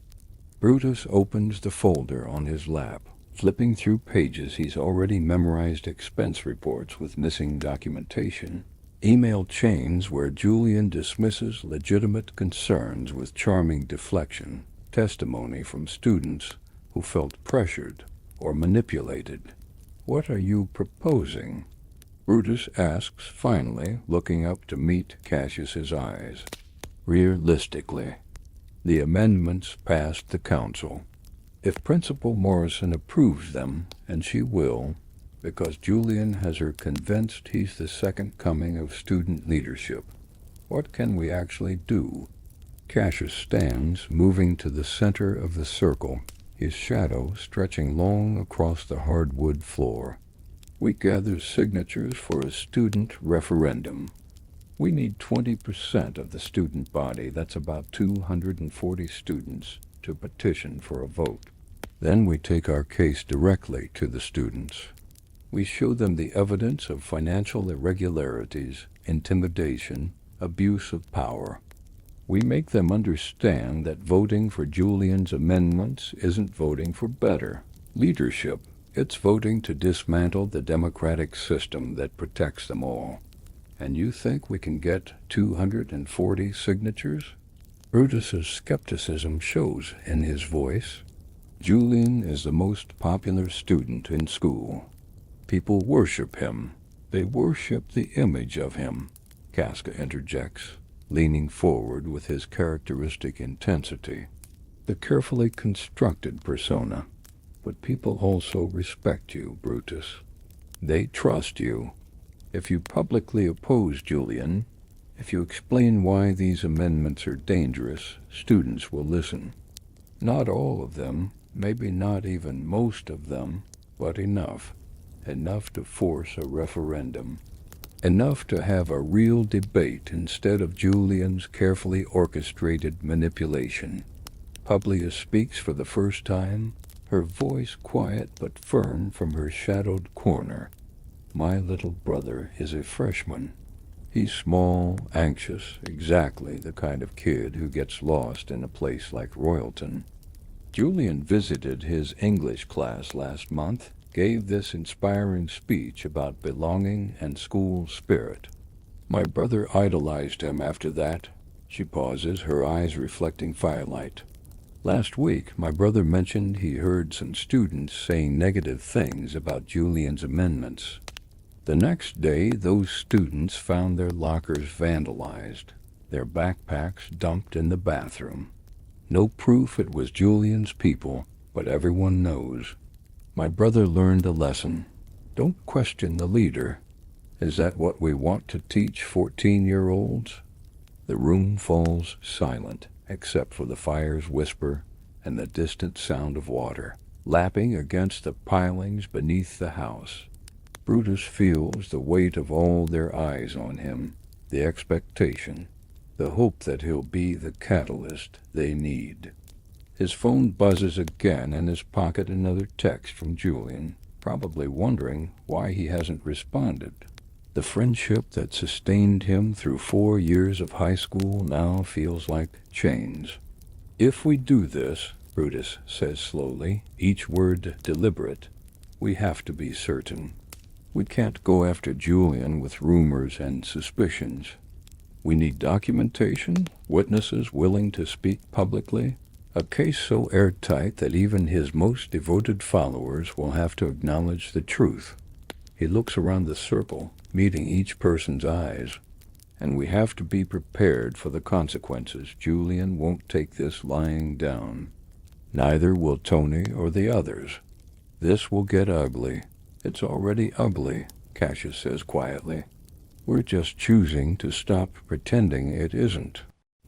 Brutus opens the folder on his lap, flipping through pages he's already memorized expense reports with missing documentation, email chains where Julian dismisses legitimate concerns with charming deflection, testimony from students who felt pressured or manipulated. "What are you proposing?" Brutus asks finally, looking up to meet Cassius's eyes. "Realistically, the amendments passed the council. If Principal Morrison approves them, and she will, because Julian has her convinced he's the second coming of student leadership, what can we actually do?" Cassius stands, moving to the center of the circle, his shadow stretching long across the hardwood floor. "We gather signatures for a student referendum. We need 20% of the student body, that's about 240 students, to petition for a vote. Then we take our case directly to the students. We show them the evidence of financial irregularities, intimidation, abuse of power. We make them understand that voting for Julian's amendments isn't voting for better leadership. It's voting to dismantle the democratic system that protects them all. And you think we can get 240 signatures?" Brutus's skepticism shows in his voice. "Julian is the most popular student in school. People worship him. They worship the image of him," Casca interjects, leaning forward with his characteristic intensity. "The carefully constructed persona. But people also respect you, Brutus. They trust you. If you publicly oppose Julian, if you explain why these amendments are dangerous, students will listen. Not all of them, maybe not even most of them, but enough. Enough to force a referendum. Enough to have a real debate instead of Julian's carefully orchestrated manipulation." Publius speaks for the first time, her voice quiet but firm from her shadowed corner. "My little brother is a freshman. He's small, anxious, exactly the kind of kid who gets lost in a place like Royalton. Julian visited his English class last month, gave this inspiring speech about belonging and school spirit. My brother idolized him after that." She pauses, her eyes reflecting firelight. "Last week, my brother mentioned he heard some students saying negative things about Julian's amendments. The next day, those students found their lockers vandalized, their backpacks dumped in the bathroom. No proof it was Julian's people, but everyone knows. My brother learned a lesson. Don't question the leader. Is that what we want to teach 14-year-olds? The room falls silent, except for the fire's whisper and the distant sound of water, lapping against the pilings beneath the house. Brutus feels the weight of all their eyes on him, the expectation, the hope that he'll be the catalyst they need. His phone buzzes again, in his pocket another text from Julian, probably wondering why he hasn't responded. The friendship that sustained him through 4 years of high school now feels like chains. "If we do this," Brutus says slowly, each word deliberate, "we have to be certain. We can't go after Julian with rumors and suspicions. We need documentation, witnesses willing to speak publicly, A case so airtight that even his most devoted followers will have to acknowledge the truth. He looks around the circle, meeting each person's eyes. And we have to be prepared for the consequences. Julian won't take this lying down. Neither will Tony or the others. This will get ugly. It's already ugly, Cassius says quietly. We're just choosing to stop pretending it isn't.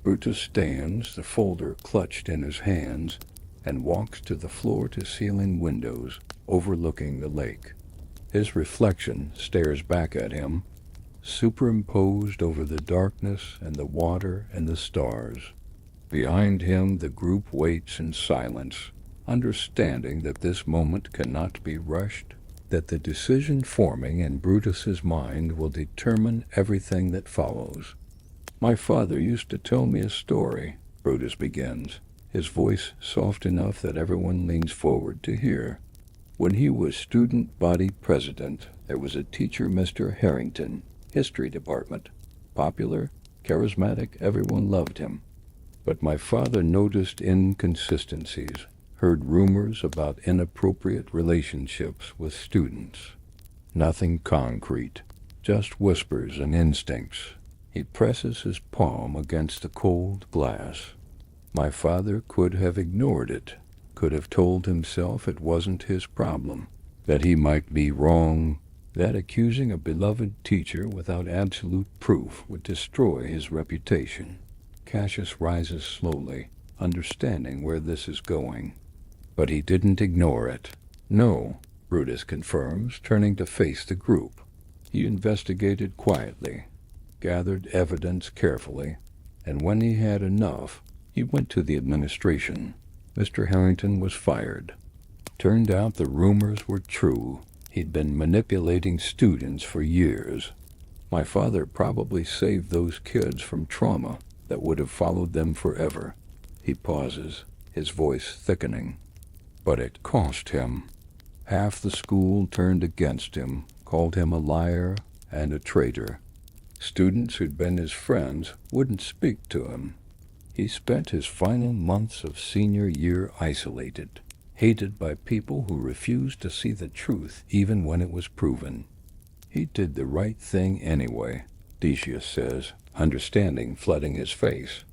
Brutus stands, the folder clutched in his hands, and walks to the floor-to-ceiling windows overlooking the lake. His reflection stares back at him, superimposed over the darkness and the water and the stars. Behind him the group waits in silence, understanding that this moment cannot be rushed, that the decision forming in Brutus's mind will determine everything that follows. My father used to tell me a story, Brutus begins, his voice soft enough that everyone leans forward to hear. When he was student body president, there was a teacher, Mr. Harrington, history department. Popular, charismatic, everyone loved him. But my father noticed inconsistencies, heard rumors about inappropriate relationships with students. Nothing concrete, just whispers and instincts. He presses his palm against the cold glass. My father could have ignored it, could have told himself it wasn't his problem, that he might be wrong, that accusing a beloved teacher without absolute proof would destroy his reputation. Cassius rises slowly, understanding where this is going. But he didn't ignore it. No, Brutus confirms, turning to face the group. He investigated quietly, gathered evidence carefully, and when he had enough, he went to the administration. Mr. Harrington was fired. Turned out the rumors were true. He'd been manipulating students for years. My father probably saved those kids from trauma that would have followed them forever. He pauses, his voice thickening. But it cost him. Half the school turned against him, called him a liar and a traitor. Students who'd been his friends wouldn't speak to him. He spent his final months of senior year isolated, hated by people who refused to see the truth even when it was proven. He did the right thing anyway, Decius says, understanding flooding his face.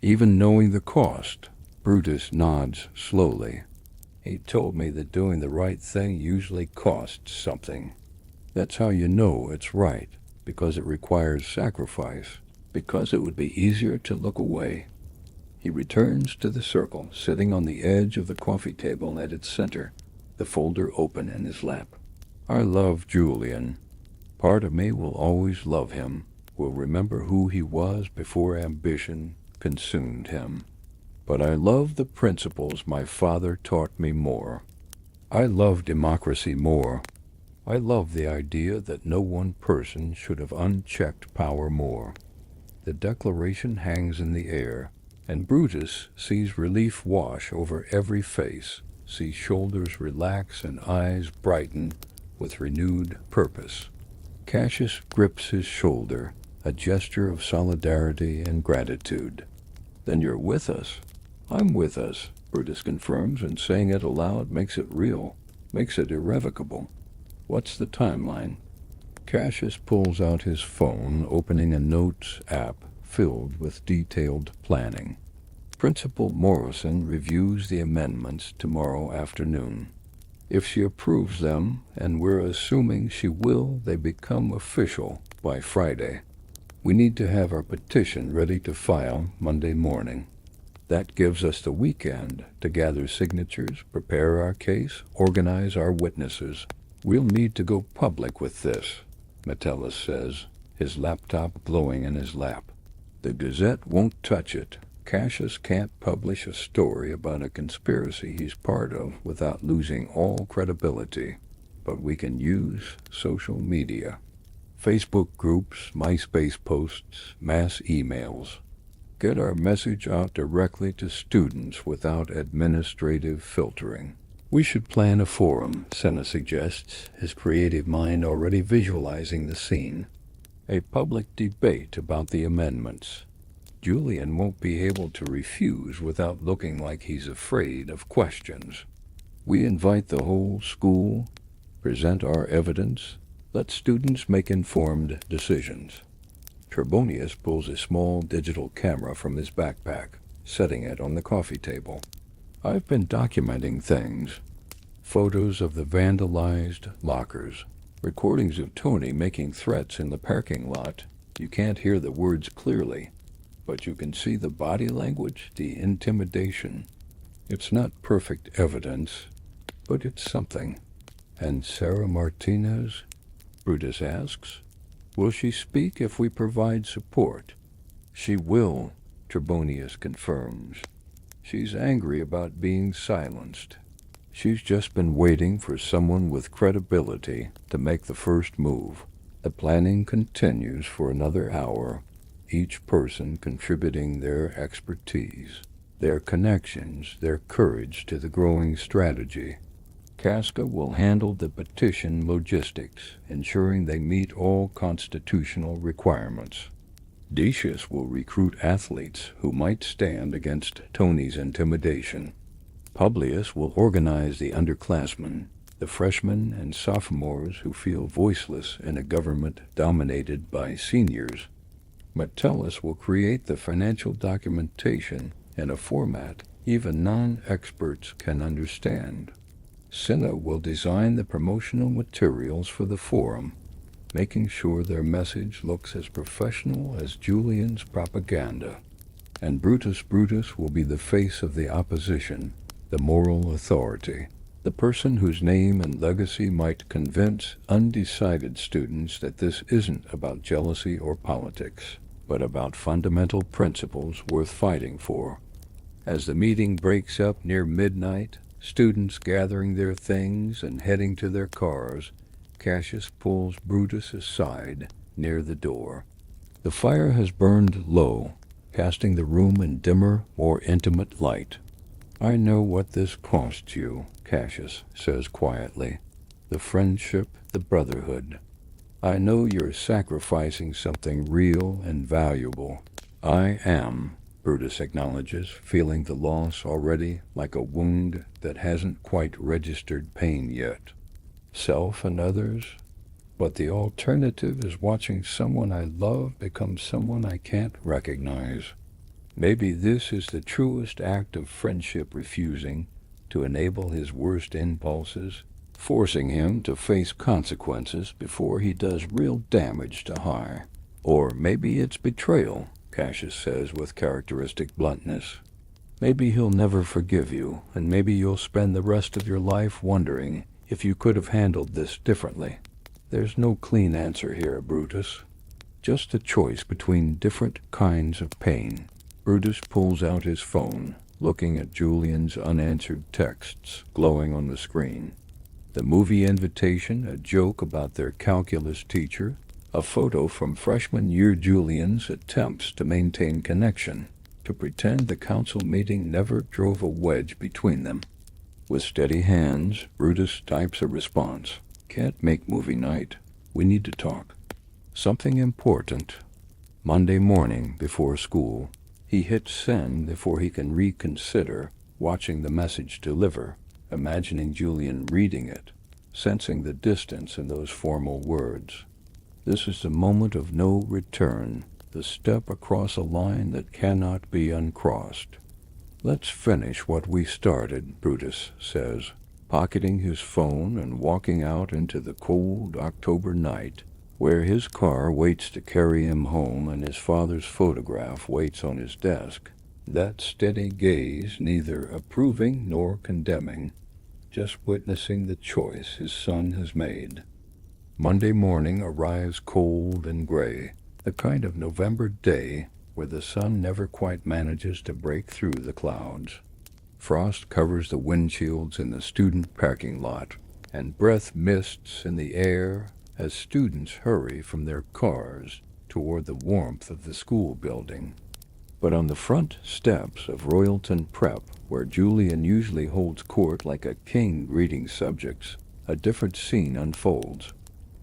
Even knowing the cost, Brutus nods slowly. He told me that doing the right thing usually costs something. That's how you know it's right, because it requires sacrifice, because it would be easier to look away. He returns to the circle, sitting on the edge of the coffee table at its center, the folder open in his lap. I love Julian. Part of me will always love him, will remember who he was before ambition consumed him. But I love the principles my father taught me more. I love democracy more. I love the idea that no one person should have unchecked power more. The declaration hangs in the air, and Brutus sees relief wash over every face, sees shoulders relax and eyes brighten with renewed purpose. Cassius grips his shoulder, a gesture of solidarity and gratitude. Then you're with us. I'm with us, Brutus confirms, and saying it aloud makes it real, makes it irrevocable. What's the timeline? Cassius pulls out his phone, opening a notes app filled with detailed planning. Principal Morrison reviews the amendments tomorrow afternoon. If she approves them, and we're assuming she will, they become official by Friday. We need to have our petition ready to file Monday morning. That gives us the weekend to gather signatures, prepare our case, organize our witnesses. We'll need to go public with this, Metellus says, his laptop glowing in his lap. The Gazette won't touch it. Cassius can't publish a story about a conspiracy he's part of without losing all credibility. But we can use social media. Facebook groups, MySpace posts, mass emails. Get our message out directly to students without administrative filtering. We should plan a forum, Senna suggests, his creative mind already visualizing the scene. A public debate about the amendments. Julian won't be able to refuse without looking like he's afraid of questions. We invite the whole school, present our evidence, let students make informed decisions. Trebonius pulls a small digital camera from his backpack, setting it on the coffee table. I've been documenting things. Photos of the vandalized lockers, recordings of Tony making threats in the parking lot. You can't hear the words clearly, but you can see the body language, the intimidation. It's not perfect evidence, but it's something. And Sarah Martinez? Brutus asks. Will she speak if we provide support? She will, Trebonius confirms. She's angry about being silenced. She's just been waiting for someone with credibility to make the first move. The planning continues for another hour, each person contributing their expertise, their connections, their courage to the growing strategy. Casca will handle the petition logistics, ensuring they meet all constitutional requirements. Decius will recruit athletes who might stand against Tony's intimidation. Publius will organize the underclassmen, the freshmen and sophomores who feel voiceless in a government dominated by seniors. Metellus will create the financial documentation in a format even non-experts can understand. Cinna will design the promotional materials for the forum, making sure their message looks as professional as Julian's propaganda. And Brutus will be the face of the opposition, the moral authority, the person whose name and legacy might convince undecided students that this isn't about jealousy or politics, but about fundamental principles worth fighting for. As the meeting breaks up near midnight, students gathering their things and heading to their cars, Cassius pulls Brutus aside near the door. The fire has burned low, casting the room in dimmer, more intimate light. I know what this costs you, Cassius says quietly. The friendship, the brotherhood. I know you're sacrificing something real and valuable. I am, Brutus acknowledges, feeling the loss already like a wound that hasn't quite registered pain yet. Self and others, but the alternative is watching someone I love become someone I can't recognize. Maybe this is the truest act of friendship, refusing to enable his worst impulses, forcing him to face consequences before he does real damage to High. Or maybe it's betrayal, Cassius says with characteristic bluntness. Maybe he'll never forgive you, and maybe you'll spend the rest of your life wondering if you could have handled this differently. There's no clean answer here, Brutus. Just a choice between different kinds of pain. Brutus pulls out his phone, looking at Julian's unanswered texts glowing on the screen. The movie invitation, a joke about their calculus teacher, a photo from freshman year Julian's attempts to maintain connection, to pretend the council meeting never drove a wedge between them. With steady hands, Brutus types a response. Can't make movie night. We need to talk. Something important. Monday morning before school. He hits send before he can reconsider, watching the message deliver, imagining Julian reading it, sensing the distance in those formal words. This is the moment of no return, the step across a line that cannot be uncrossed. Let's finish what we started, Brutus says, pocketing his phone and walking out into the cold October night, where his car waits to carry him home and his father's photograph waits on his desk. That steady gaze, neither approving nor condemning, just witnessing the choice his son has made. Monday morning arrives cold and gray, the kind of November day where the sun never quite manages to break through the clouds. Frost covers the windshields in the student parking lot, and breath mists in the air as students hurry from their cars toward the warmth of the school building. But on the front steps of Royalton Prep, where Julian usually holds court like a king greeting subjects, a different scene unfolds.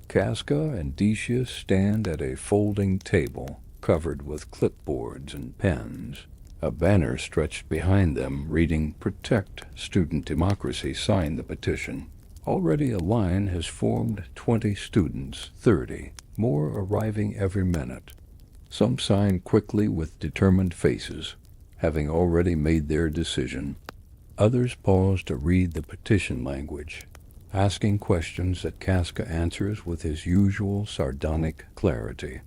Casca and Decius stand at a folding table, covered with clipboards and pens. A banner stretched behind them reading, "Protect Student Democracy, sign the petition." Already a line has formed, 20 students, 30, more arriving every minute. Some sign quickly with determined faces, having already made their decision. Others pause to read the petition language, asking questions that Casca answers with his usual sardonic clarity.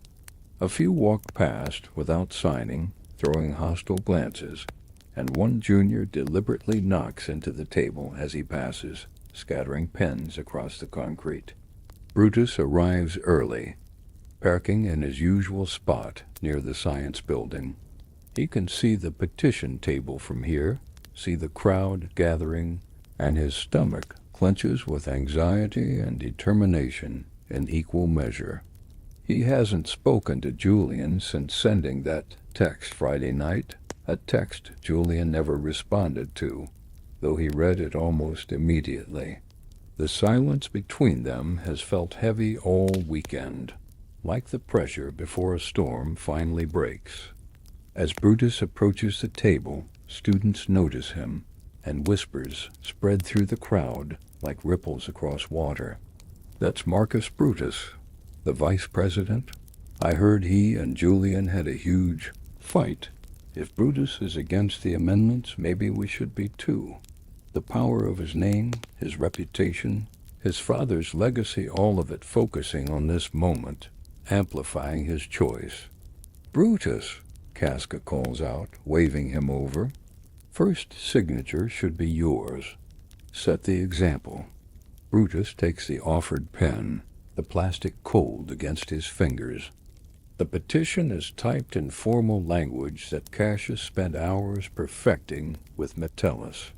A few walk past without signing, throwing hostile glances, and one junior deliberately knocks into the table as he passes, scattering pens across the concrete. Brutus arrives early, parking in his usual spot near the science building. He can see the petition table from here, see the crowd gathering, and his stomach clenches with anxiety and determination in equal measure. He hasn't spoken to Julian since sending that text Friday night, a text Julian never responded to, though he read it almost immediately. The silence between them has felt heavy all weekend, like the pressure before a storm finally breaks. As Brutus approaches the table, students notice him, and whispers spread through the crowd like ripples across water. "That's Marcus Brutus, the vice president. I heard he and Julian had a huge fight. If Brutus is against the amendments, maybe we should be too. The power of his name, his reputation, his father's legacy, all of it focusing on this moment, amplifying his choice." "Brutus," Casca calls out, waving him over. "First signature should be yours. Set the example." Brutus takes the offered pen, the plastic cold against his fingers. The petition is typed in formal language that Cassius spent hours perfecting with Metellus.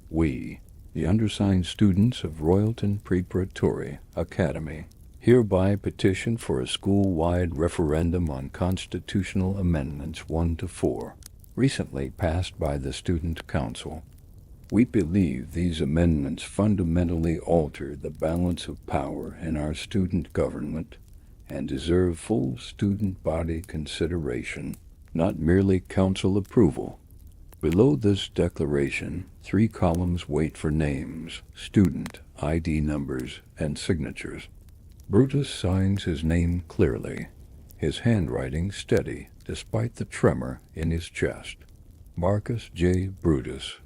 "We, the undersigned students of Royalton Preparatory Academy, hereby petition for a school-wide referendum on constitutional amendments 1 to 4, recently passed by the Student Council. We believe these amendments fundamentally alter the balance of power in our student government and deserve full student body consideration, not merely council approval. Below this declaration, 3 columns wait for names, student, ID numbers, and signatures." Brutus signs his name clearly, his handwriting steady despite the tremor in his chest. "Marcus J. Brutus,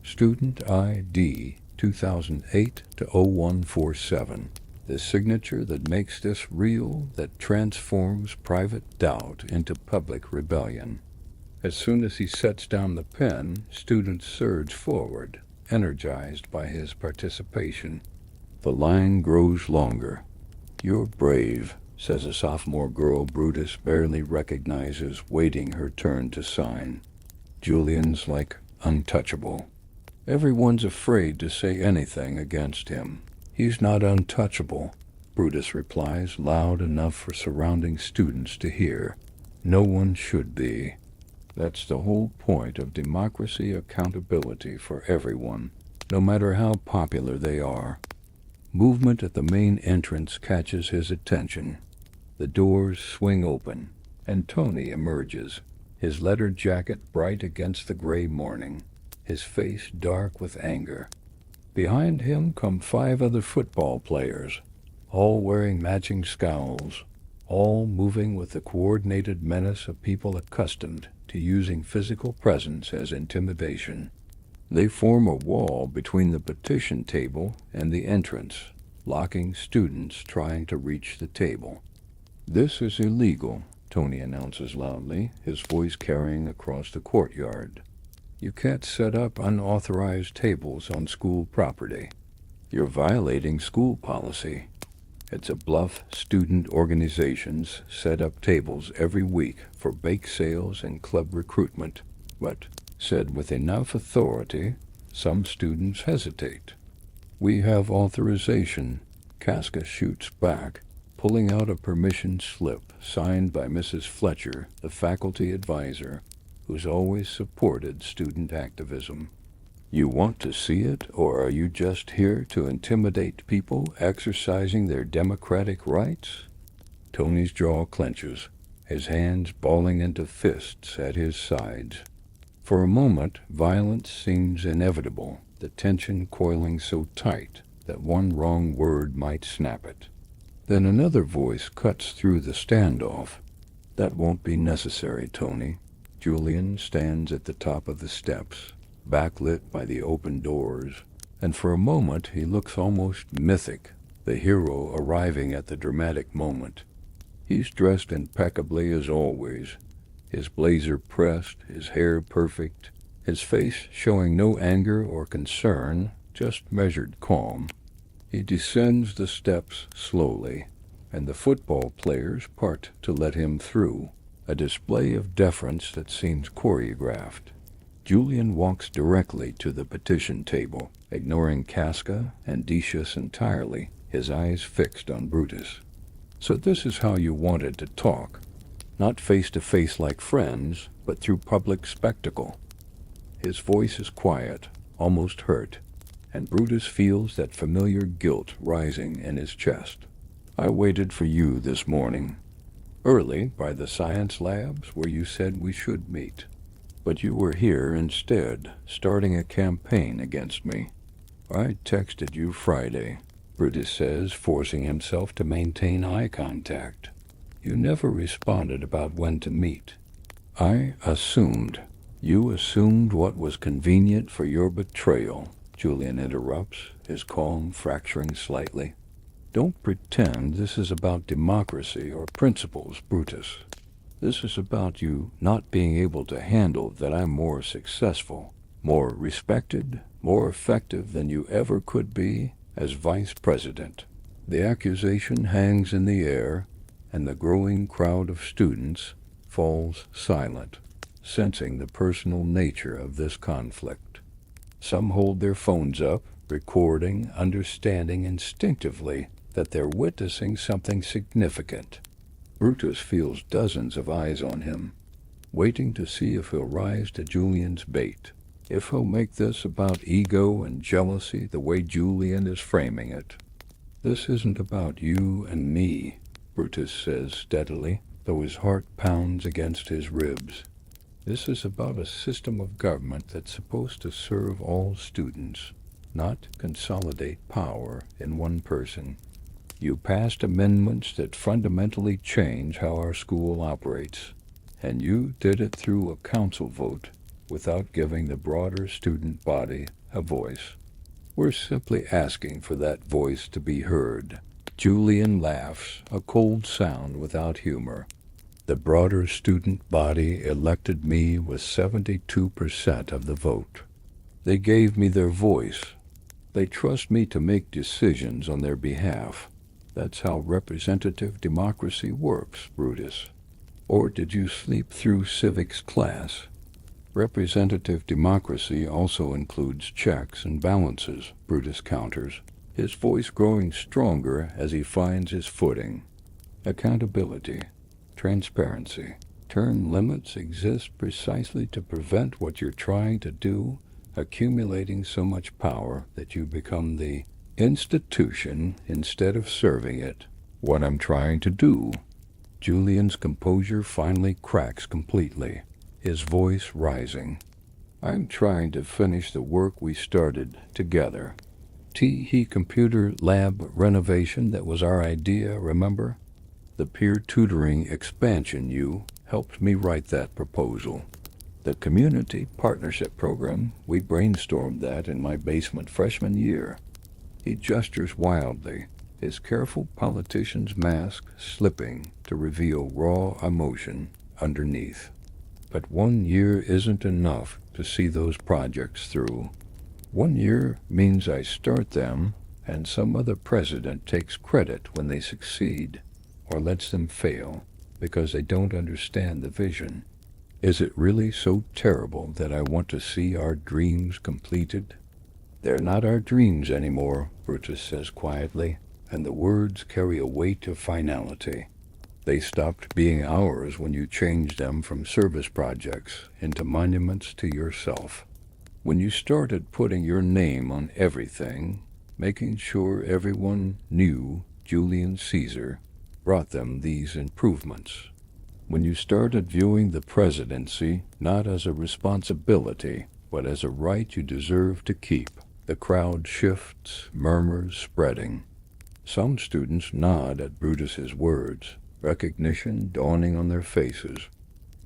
student ID 2008 to 0147. The signature that makes this real, that transforms private doubt into public rebellion." As soon as he sets down the pen, students surge forward, energized by his participation. The line grows longer. "You're brave," says a sophomore girl Brutus barely recognizes, waiting her turn to sign. Julian's like untouchable. Everyone's afraid to say anything against him. "He's not untouchable," Brutus replies, loud enough for surrounding students to hear. "No one should be. That's the whole point of democracy, accountability for everyone, no matter how popular they are." Movement at the main entrance catches his attention. The doors swing open, and Tony emerges, his leather jacket bright against the gray morning, his face dark with anger. Behind him come 5 other football players, all wearing matching scowls, all moving with the coordinated menace of people accustomed to using physical presence as intimidation. They form a wall between the petition table and the entrance, locking students trying to reach the table. "This is illegal," Tony announces loudly, his voice carrying across the courtyard. "You can't set up unauthorized tables on school property. You're violating school policy." It's a bluff. Student organizations set up tables every week for bake sales and club recruitment, but, said with enough authority, some students hesitate. "We have authorization," Casca shoots back, pulling out a permission slip signed by Mrs. Fletcher, the faculty advisor, who's always supported student activism. "You want to see it, or are you just here to intimidate people exercising their democratic rights?" Tony's jaw clenches. his hands balling into fists at his sides. For a moment, violence seems inevitable, the tension coiling so tight that one wrong word might snap it. Then another voice cuts through the standoff. "That won't be necessary, Tony." Julian stands at the top of the steps, backlit by the open doors, and for a moment he looks almost mythic, the hero arriving at the dramatic moment. He's dressed impeccably as always, his blazer pressed, his hair perfect, his face showing no anger or concern, just measured calm. He descends the steps slowly, and the football players part to let him through, a display of deference that seems choreographed. Julian walks directly to the petition table, ignoring Casca and Decius entirely, his eyes fixed on Brutus. "So this is how you wanted to talk. Not face-to-face like friends, but through public spectacle." His voice is quiet, almost hurt, and Brutus feels that familiar guilt rising in his chest. "I waited for you this morning, early by the science labs where you said we should meet. But you were here instead, starting a campaign against me. I texted you Friday," Brutus says, forcing himself to maintain eye contact. "You never responded about when to meet." "I assumed. You assumed what was convenient for your betrayal," Julian interrupts, his calm fracturing slightly. "Don't pretend this is about democracy or principles, Brutus. This is about you not being able to handle that I'm more successful, more respected, more effective than you ever could be as vice president." The accusation hangs in the air, and the growing crowd of students falls silent, sensing the personal nature of this conflict. Some hold their phones up, recording, understanding instinctively that they're witnessing something significant. Brutus feels dozens of eyes on him, waiting to see if he'll rise to Julian's bait, if he'll make this about ego and jealousy the way Julian is framing it. "This isn't about you and me," Brutus says steadily, though his heart pounds against his ribs. "This is about a system of government that's supposed to serve all students, not consolidate power in one person. You passed amendments that fundamentally change how our school operates, and you did it through a council vote without giving the broader student body a voice. We're simply asking for that voice to be heard." Julian laughs, a cold sound without humor. "The broader student body elected me with 72% of the vote. They gave me their voice. They trust me to make decisions on their behalf. That's how representative democracy works, Brutus. Or did you sleep through civics class? Representative democracy also includes checks and balances," Brutus counters, his voice growing stronger as he finds his footing. "Accountability, transparency, term limits exist precisely to prevent what you're trying to do accumulating so much power that you become the institution instead of serving it. What I'm trying to do." Julian's composure finally cracks completely, his voice rising. "I'm trying to finish the work we started together. T.He computer lab renovation that was our idea, remember? The peer tutoring expansion, you helped me write that proposal. The community partnership program, we brainstormed that in my basement freshman year." He gestures wildly, his careful politician's mask slipping to reveal raw emotion underneath. "But 1 year isn't enough to see those projects through. 1 year means I start them, and some other president takes credit when they succeed, or lets them fail, because they don't understand the vision. Is it really so terrible that I want to see our dreams completed?" "They're not our dreams anymore," Brutus says quietly, and the words carry a weight of finality. "They stopped being ours when you changed them from service projects into monuments to yourself. When you started putting your name on everything, making sure everyone knew Julian Caesar brought them these improvements." When you started viewing the presidency not as a responsibility, but as a right you deserve to keep, the crowd shifts, murmurs spreading. Some students nod at Brutus's words, recognition dawning on their faces.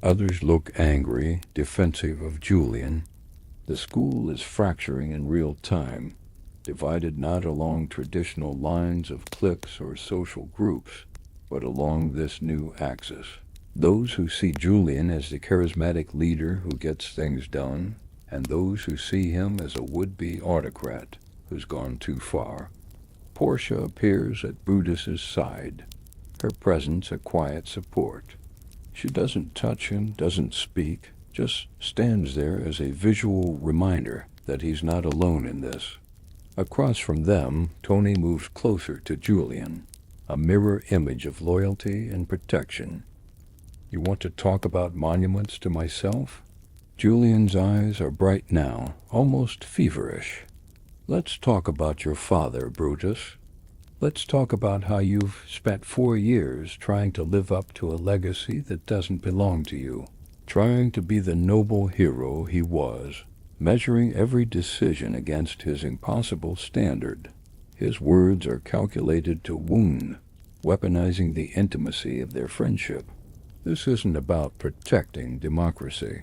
Others look angry, defensive of Julian. The school is fracturing in real time, divided not along traditional lines of cliques or social groups, but along this new axis. Those who see Julian as the charismatic leader who gets things done, and those who see him as a would-be autocrat who's gone too far. Portia appears at Brutus's side, her presence a quiet support. She doesn't touch him, doesn't speak, just stands there as a visual reminder that he's not alone in this. Across from them, Tony moves closer to Julian, a mirror image of loyalty and protection. You want to talk about monuments to myself? Julian's eyes are bright now, almost feverish. Let's talk about your father, Brutus. Let's talk about how you've spent 4 years trying to live up to a legacy that doesn't belong to you, trying to be the noble hero he was, measuring every decision against his impossible standard. His words are calculated to wound, weaponizing the intimacy of their friendship. This isn't about protecting democracy.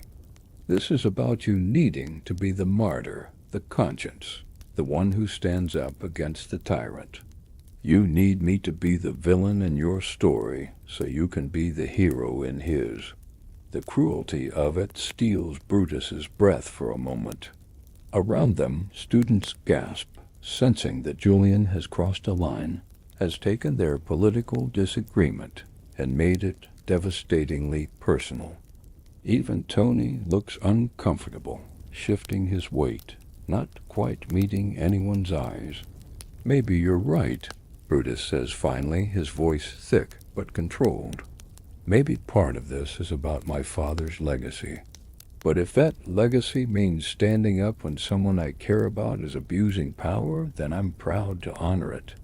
This is about you needing to be the martyr, the conscience, the one who stands up against the tyrant. You need me to be the villain in your story so you can be the hero in his. The cruelty of it steals Brutus's breath for a moment. Around them, students gasp, sensing that Julian has crossed a line, has taken their political disagreement and made it devastatingly personal. Even Tony looks uncomfortable, shifting his weight, not quite meeting anyone's eyes. Maybe you're right, Brutus says finally, his voice thick but controlled. Maybe part of this is about my father's legacy. But if that legacy means standing up when someone I care about is abusing power, then I'm proud to honor it,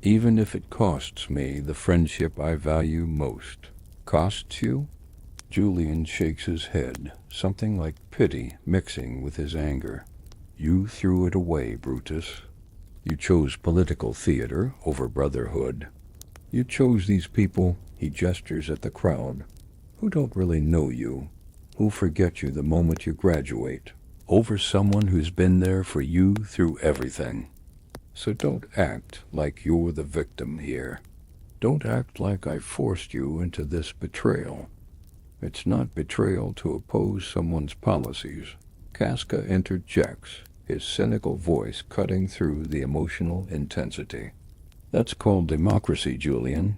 even if it costs me the friendship I value most. Costs you? Julian shakes his head, something like pity mixing with his anger. You threw it away, Brutus. You chose political theater over brotherhood. You chose these people, he gestures at the crowd, who don't really know you, who forget you the moment you graduate, over someone who's been there for you through everything. So don't act like you're the victim here. Don't act like I forced you into this betrayal. It's not betrayal to oppose someone's policies. Casca interjects, his cynical voice cutting through the emotional intensity. That's called democracy, Julian.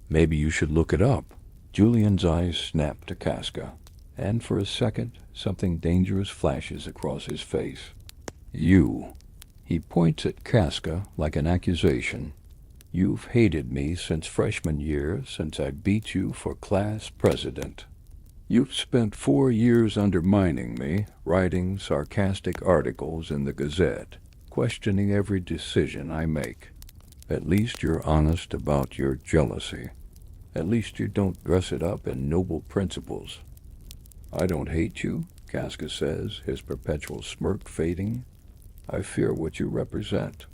Maybe you should look it up. Julian's eyes snap to Casca, and for a second, something dangerous flashes across his face. You. He points at Casca like an accusation. You've hated me since freshman year, since I beat you for class president. You've spent 4 years undermining me, writing sarcastic articles in the Gazette, questioning every decision I make. At least you're honest about your jealousy. At least you don't dress it up in noble principles. I don't hate you, Casca says, his perpetual smirk fading. I fear what you represent.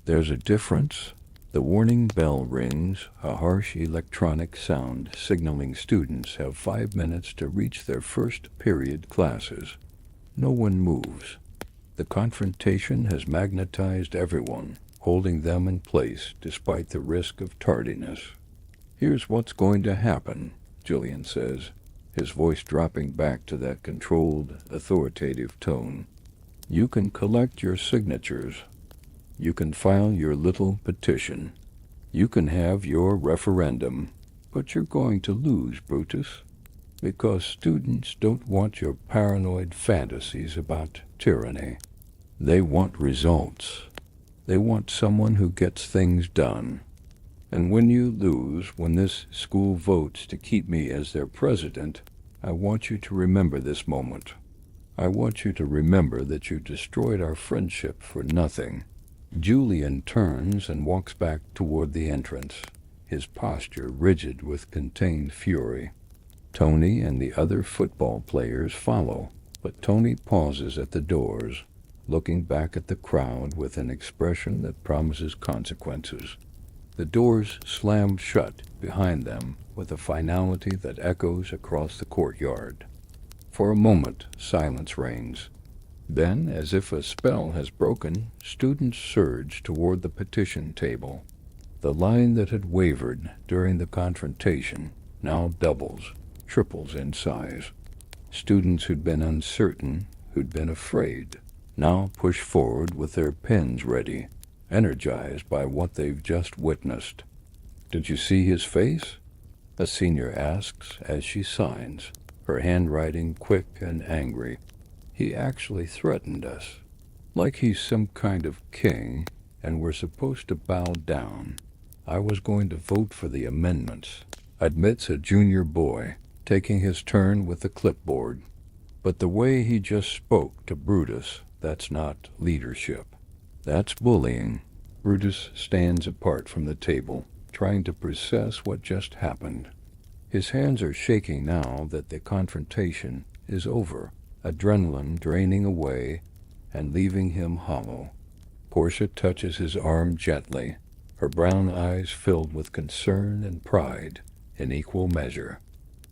There's a difference. The warning bell rings, a harsh electronic sound signaling students have 5 minutes to reach their first period classes. No one moves. The confrontation has magnetized everyone, holding them in place despite the risk of tardiness. Here's what's going to happen, Julian says, his voice dropping back to that controlled, authoritative tone. You can collect your signatures. You can file your little petition. You can have your referendum. But you're going to lose, Brutus, because students don't want your paranoid fantasies about tyranny. They want results. They want someone who gets things done. And when you lose, when this school votes to keep me as their president, I want you to remember this moment. I want you to remember that you destroyed our friendship for nothing. Julian turns and walks back toward the entrance, his posture rigid with contained fury. Tony and the other football players follow, but Tony pauses at the doors, looking back at the crowd with an expression that promises consequences. The doors slam shut behind them with a finality that echoes across the courtyard. For a moment, silence reigns. Then, as if a spell has broken, students surge toward the petition table. The line that had wavered during the confrontation now doubles, triples in size. Students who'd been uncertain, who'd been afraid, now push forward with their pens ready, energized by what they've just witnessed. "Did you see his face?" a senior asks as she signs, her handwriting quick and angry. "He actually threatened us, like he's some kind of king, and we're supposed to bow down. I was going to vote for the amendments," admits a junior boy, taking his turn with the clipboard. "But the way he just spoke to Brutus, that's not leadership. That's bullying." Brutus stands apart from the table, trying to process what just happened. His hands are shaking now that the confrontation is over, adrenaline draining away and leaving him hollow. Portia touches his arm gently, her brown eyes filled with concern and pride in equal measure.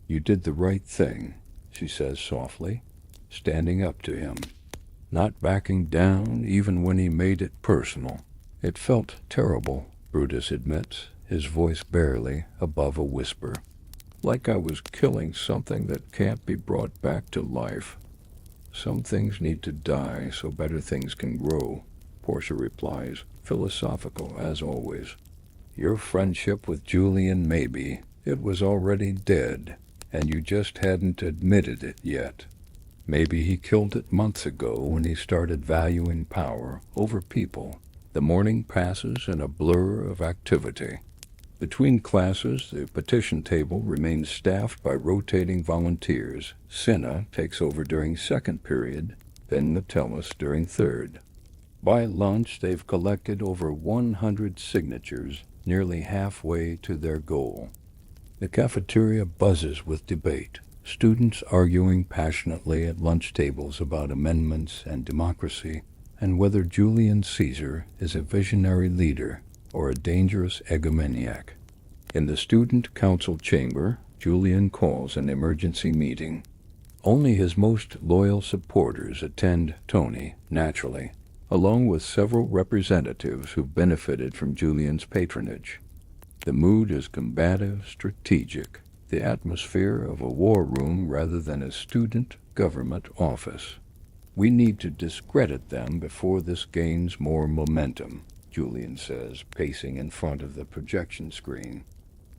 "You did the right thing," she says softly, standing up to him, not backing down even when he made it personal. "It felt terrible," Brutus admits, his voice barely above a whisper. "Like I was killing something that can't be brought back to life." "Some things need to die so better things can grow," Portia replies, philosophical as always. "Your friendship with Julian, maybe. It was already dead, and you just hadn't admitted it yet. Maybe he killed it months ago when he started valuing power over people. The morning passes in a blur of activity. Between classes, the petition table remains staffed by rotating volunteers. Cinna takes over during second period, then Metellus during third. By lunch, they've collected over 100 signatures, nearly halfway to their goal. The cafeteria buzzes with debate, students arguing passionately at lunch tables about amendments and democracy, and whether Julian Caesar is a visionary leader or a dangerous egomaniac. In the student council chamber, Julian calls an emergency meeting. Only his most loyal supporters attend Tony, naturally, along with several representatives who benefited from Julian's patronage. The mood is combative, strategic, the atmosphere of a war room rather than a student government office. "We need to discredit them before this gains more momentum," Julian says, pacing in front of the projection screen.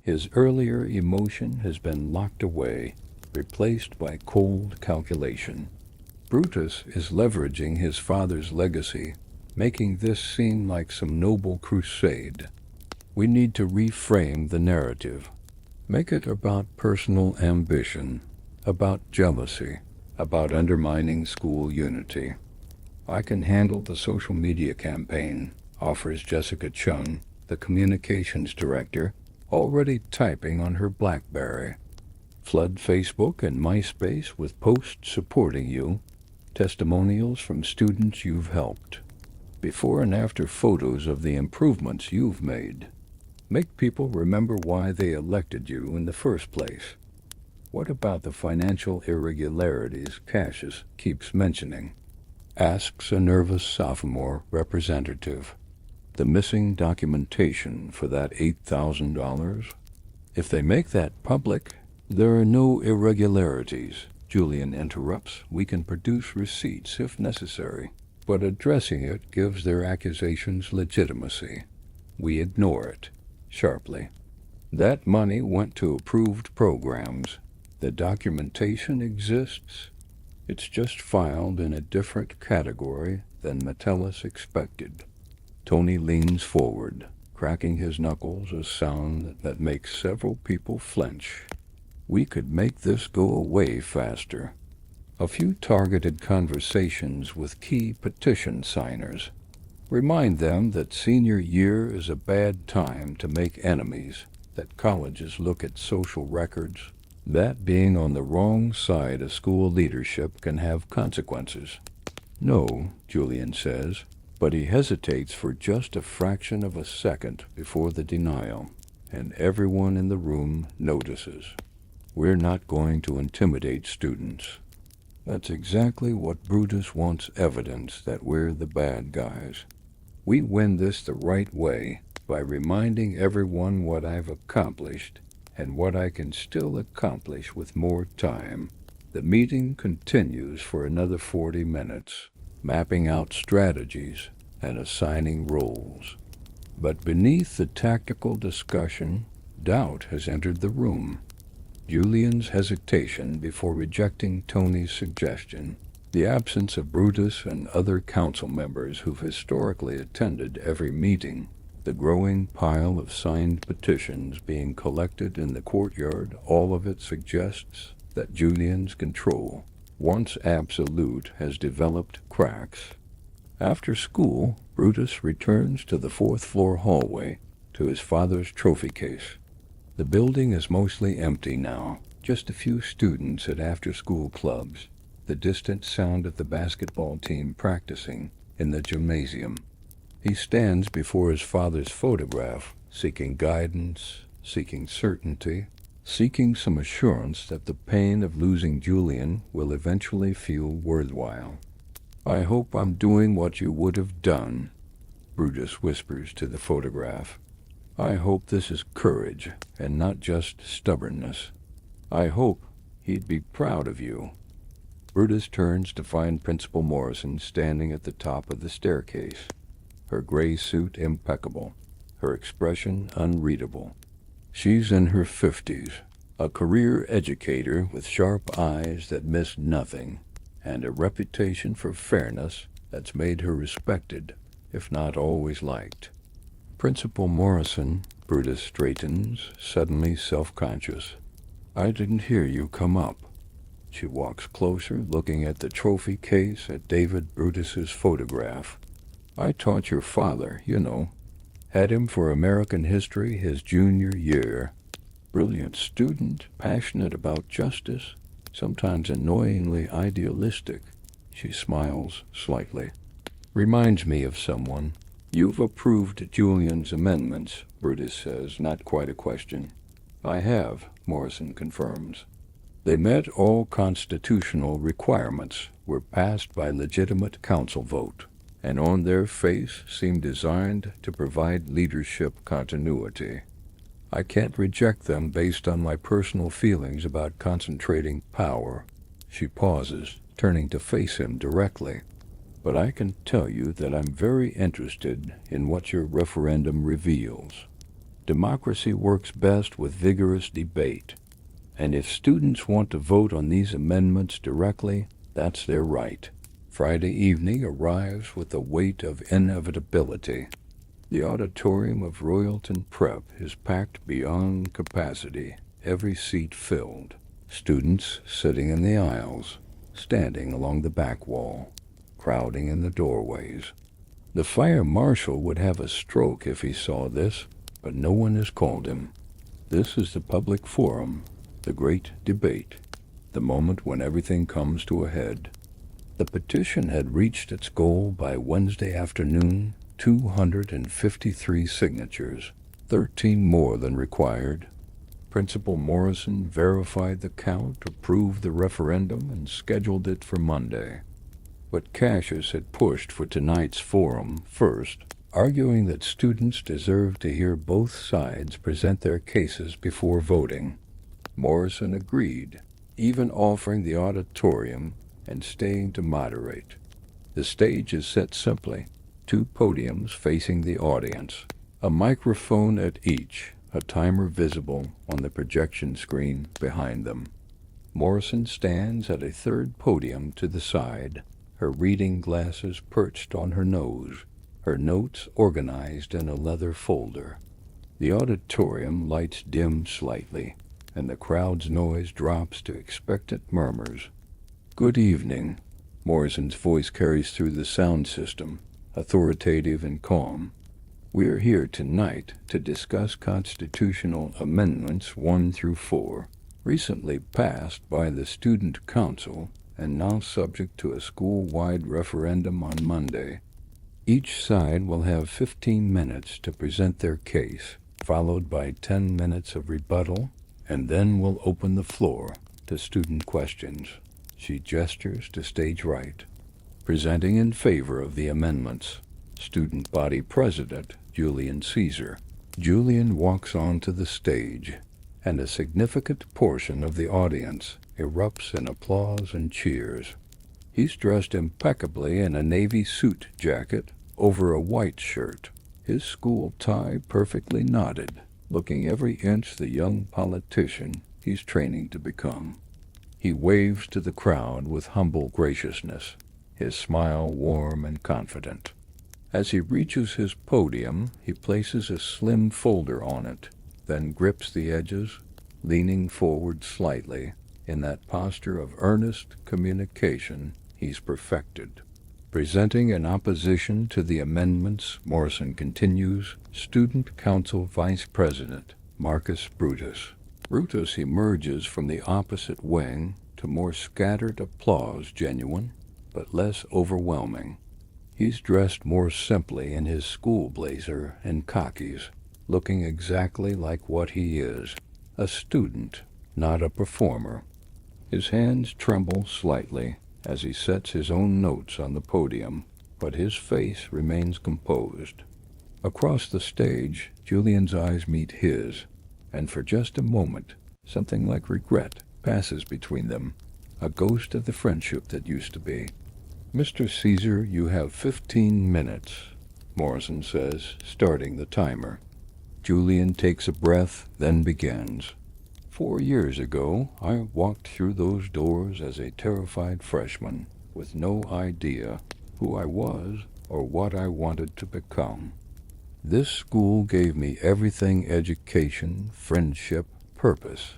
His earlier emotion has been locked away, replaced by cold calculation. Brutus is leveraging his father's legacy, making this seem like some noble crusade. "We need to reframe the narrative. Make it about personal ambition, about jealousy, about undermining school unity." "I can handle the social media campaign," offers Jessica Chung, the communications director, already typing on her BlackBerry. "Flood Facebook and MySpace with posts supporting you, testimonials from students you've helped, before and after photos of the improvements you've made. Make people remember why they elected you in the first place." "What about the financial irregularities Cassius keeps mentioning?" asks a nervous sophomore representative. "The missing documentation for that $8,000? If they make that public, there are no irregularities," Julian interrupts. "We can produce receipts if necessary, but addressing it gives their accusations legitimacy. We ignore it," sharply. "That money went to approved programs. The documentation exists. It's just filed in a different category than Metellus expected." Tony leans forward, cracking his knuckles, a sound that makes several people flinch. "We could make this go away faster." A few targeted conversations with key petition signers. Remind them that senior year is a bad time to make enemies, that colleges look at social records, That being on the wrong side of school leadership can have consequences. No, Julian says, but he hesitates for just a fraction of a second before the denial, and everyone in the room notices. We're not going to intimidate students. That's exactly what Brutus wants evidence that we're the bad guys. We win this the right way by reminding everyone what I've accomplished and what I can still accomplish with more time. The meeting continues for another 40 minutes, mapping out strategies and assigning roles. But beneath the tactical discussion, doubt has entered the room. Julian's hesitation before rejecting Tony's suggestion, the absence of Brutus and other council members who've historically attended every meeting, the growing pile of signed petitions being collected in the courtyard, all of it suggests that Julian's control, once absolute, has developed cracks. After school, Brutus returns to the fourth-floor hallway, to his father's trophy case. The building is mostly empty now, just a few students at after-school clubs, the distant sound of the basketball team practicing in the gymnasium. He stands before his father's photograph, seeking guidance, seeking certainty, seeking some assurance that the pain of losing Julian will eventually feel worthwhile. "I hope I'm doing what you would have done," Brutus whispers to the photograph. "I hope this is courage and not just stubbornness. I hope he'd be proud of you." Brutus turns to find Principal Morrison standing at the top of the staircase, her gray suit impeccable, her expression unreadable. She's in her 50s, a career educator with sharp eyes that miss nothing, and a reputation for fairness that's made her respected, if not always liked. "Principal Morrison," Brutus straightens, suddenly self-conscious. "I didn't hear you come up." She walks closer, looking at the trophy case, at David Brutus's photograph. "I taught your father, you know. Had him for American history his junior year. Brilliant student, passionate about justice, sometimes annoyingly idealistic." She smiles slightly. "Reminds me of someone." "You've approved Julian's amendments," Brutus says, not quite a question. "I have," Morrison confirms. "They met all constitutional requirements, were passed by legitimate council vote, and on their face seem designed to provide leadership continuity. I can't reject them based on my personal feelings about concentrating power." She pauses, turning to face him directly. "But I can tell you that I'm very interested in what your referendum reveals. Democracy works best with vigorous debate, and if students want to vote on these amendments directly, that's their right. Friday evening arrives with the weight of inevitability. The auditorium of Royalton Prep is packed beyond capacity, every seat filled, students sitting in the aisles, standing along the back wall, crowding in the doorways. The fire marshal would have a stroke if he saw this, but no one has called him. This is the public forum, the great debate, the moment when everything comes to a head. The petition had reached its goal by Wednesday afternoon, 253 signatures, 13 more than required. Principal Morrison verified the count, approved the referendum, and scheduled it for Monday. But Cassius had pushed for tonight's forum first, arguing that students deserve to hear both sides present their cases before voting. Morrison agreed, even offering the auditorium and staying to moderate. The stage is set simply, 2 podiums facing the audience, a microphone at each, a timer visible on the projection screen behind them. Morrison stands at a third podium to the side, her reading glasses perched on her nose, her notes organized in a leather folder. The auditorium lights dim slightly, and the crowd's noise drops to expectant murmurs. "Good evening," Morrison's voice carries through the sound system, authoritative and calm. "We're here tonight to discuss constitutional amendments 1 through 4. recently passed by the Student Council and now subject to a school-wide referendum on Monday. Each side will have 15 minutes to present their case, followed by 10 minutes of rebuttal, and then we'll open the floor to student questions. She gestures to stage right. Presenting in favor of the amendments, Student Body President Julian Cesar. Julian walks onto the stage, and a significant portion of the audience erupts in applause and cheers. He's dressed impeccably in a navy suit jacket over a white shirt, his school tie perfectly knotted, looking every inch the young politician he's training to become. He waves to the crowd with humble graciousness, his smile warm and confident. As he reaches his podium, he places a slim folder on it, then grips the edges, leaning forward slightly in that posture of earnest communication he's perfected. Presenting in opposition to the amendments, Morrison continues, Student Council Vice President Marcus Brutus. Brutus emerges from the opposite wing to more scattered applause, genuine, but less overwhelming. He's dressed more simply in his school blazer and khakis, looking exactly like what he is, a student, not a performer. His hands tremble slightly as he sets his own notes on the podium, but his face remains composed. Across the stage, Julian's eyes meet his, and for just a moment, something like regret passes between them, a ghost of the friendship that used to be. Mr. Caesar, you have 15 minutes, Morrison says, starting the timer. Julian takes a breath, then begins. 4 years ago, I walked through those doors as a terrified freshman, with no idea who I was or what I wanted to become. This school gave me everything: education, friendship, purpose.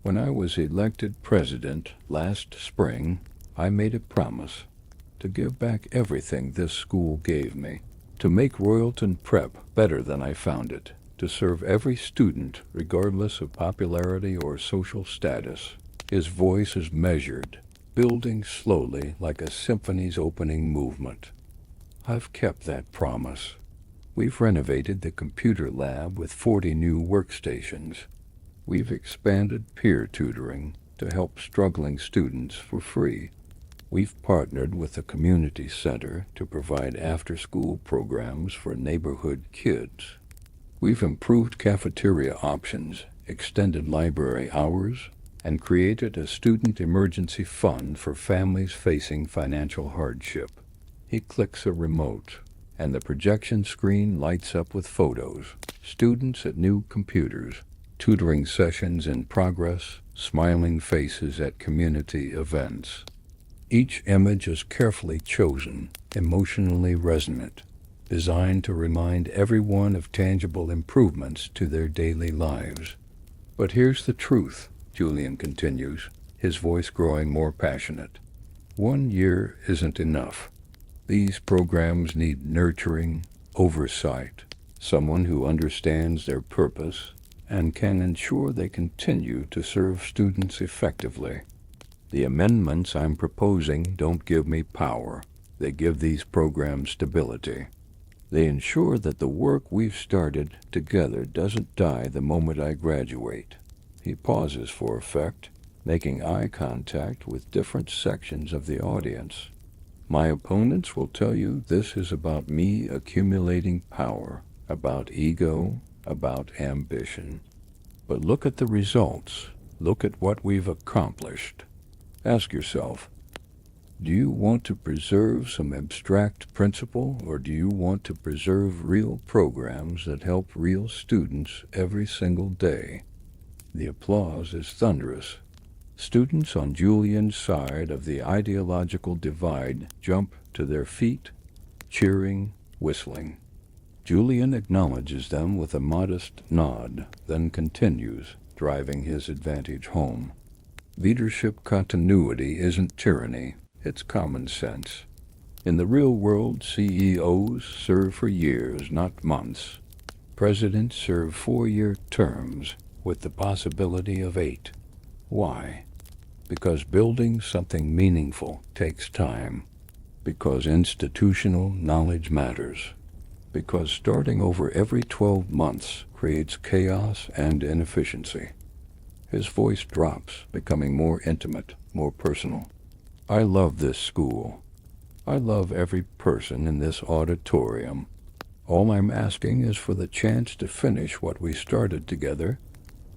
When I was elected president last spring, I made a promise to give back everything this school gave me, to make Royalton Prep better than I found it, to serve every student regardless of popularity or social status. His voice is measured, building slowly like a symphony's opening movement. I've kept that promise. We've renovated the computer lab with 40 new workstations. We've expanded peer tutoring to help struggling students for free. We've partnered with the community center to provide after-school programs for neighborhood kids. We've improved cafeteria options, extended library hours, and created a student emergency fund for families facing financial hardship. He clicks a remote, and the projection screen lights up with photos, students at new computers, tutoring sessions in progress, smiling faces at community events. Each image is carefully chosen, emotionally resonant, designed to remind everyone of tangible improvements to their daily lives. But here's the truth, Julian continues, his voice growing more passionate. 1 year isn't enough. These programs need nurturing, oversight, someone who understands their purpose and can ensure they continue to serve students effectively. The amendments I'm proposing don't give me power. They give these programs stability. They ensure that the work we've started together doesn't die the moment I graduate. He pauses for effect, making eye contact with different sections of the audience. My opponents will tell you this is about me accumulating power, about ego, about ambition. But look at the results. Look at what we've accomplished. Ask yourself, do you want to preserve some abstract principle, or do you want to preserve real programs that help real students every single day? The applause is thunderous. Students on Julian's side of the ideological divide jump to their feet, cheering, whistling. Julian acknowledges them with a modest nod, then continues, driving his advantage home. Leadership continuity isn't tyranny, it's common sense. In the real world, CEOs serve for years, not months. Presidents serve 4-year terms with the possibility of 8. Why? Because building something meaningful takes time. Because institutional knowledge matters. Because starting over every 12 months creates chaos and inefficiency. His voice drops, becoming more intimate, more personal. I love this school. I love every person in this auditorium. All I'm asking is for the chance to finish what we started together,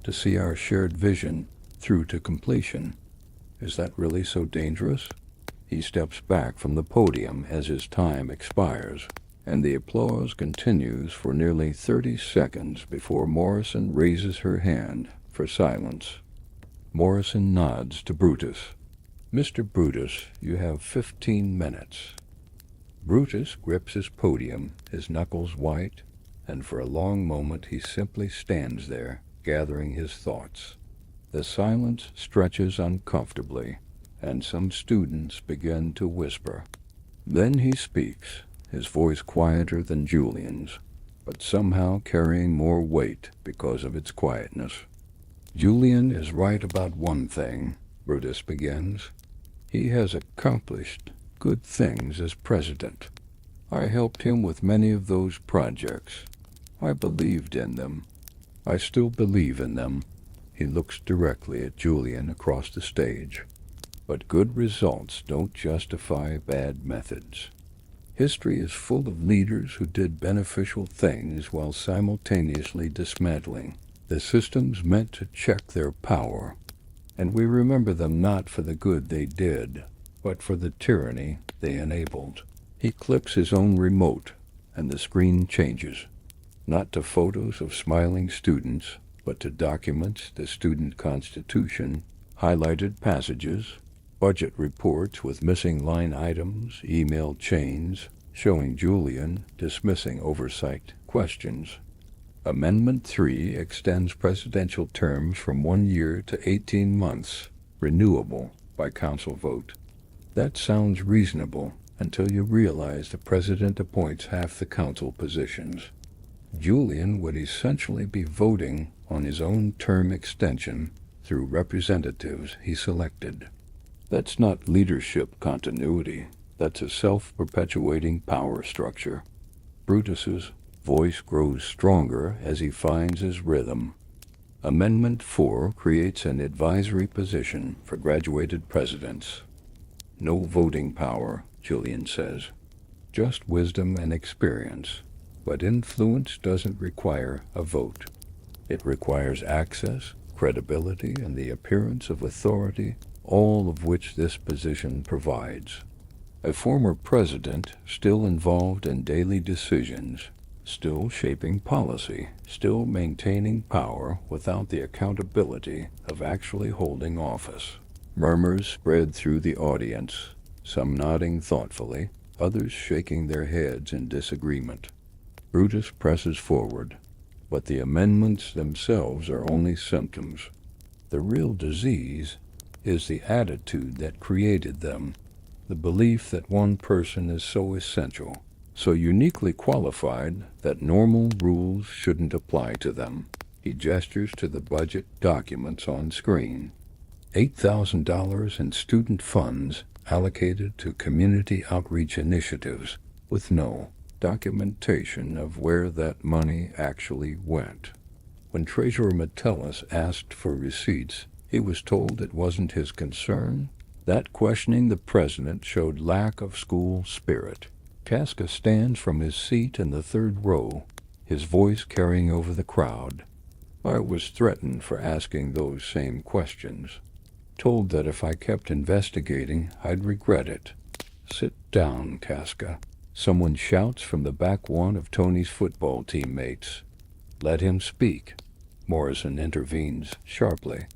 to see our shared vision through to completion. Is that really so dangerous? He steps back from the podium as his time expires, and the applause continues for nearly 30 seconds before Morrison raises her hand for silence. Morrison nods to Brutus. Mr. Brutus, you have 15 minutes. Brutus grips his podium, his knuckles white, and for a long moment he simply stands there, gathering his thoughts. The silence stretches uncomfortably, and some students begin to whisper. Then he speaks, his voice quieter than Julian's, but somehow carrying more weight because of its quietness. Julian is right about one thing, Brutus begins. He has accomplished good things as president. I helped him with many of those projects. I believed in them. I still believe in them. He looks directly at Julian across the stage. But good results don't justify bad methods. History is full of leaders who did beneficial things while simultaneously dismantling the systems meant to check their power, and we remember them not for the good they did, but for the tyranny they enabled. He clicks his own remote, and the screen changes, not to photos of smiling students, but to documents, the student constitution, highlighted passages, budget reports with missing line items, email chains, showing Julian dismissing oversight questions. Amendment 3 extends presidential terms from 1 year to 18 months, renewable by council vote. That sounds reasonable until you realize the president appoints half the council positions. Julian would essentially be voting on his own term extension through representatives he selected. That's not leadership continuity. That's a self-perpetuating power structure. Brutus's voice grows stronger as he finds his rhythm. Amendment 4 creates an advisory position for graduated presidents. No voting power, Julian says. Just wisdom and experience. But influence doesn't require a vote. It requires access, credibility, and the appearance of authority, all of which this position provides. A former president, still involved in daily decisions, still shaping policy, still maintaining power without the accountability of actually holding office. Murmurs spread through the audience, some nodding thoughtfully, others shaking their heads in disagreement. Brutus presses forward, but the amendments themselves are only symptoms. The real disease is the attitude that created them, the belief that one person is so essential, so uniquely qualified that normal rules shouldn't apply to them. He gestures to the budget documents on screen. $8,000 in student funds allocated to community outreach initiatives with no documentation of where that money actually went. When Treasurer Metellus asked for receipts, he was told it wasn't his concern. That questioning the president showed lack of school spirit. Casca stands from his seat in the third row, his voice carrying over the crowd. I was threatened for asking those same questions. Told that if I kept investigating, I'd regret it. Sit down, Casca. Someone shouts from the back one of Tony's football teammates. Let him speak. Morrison intervenes sharply.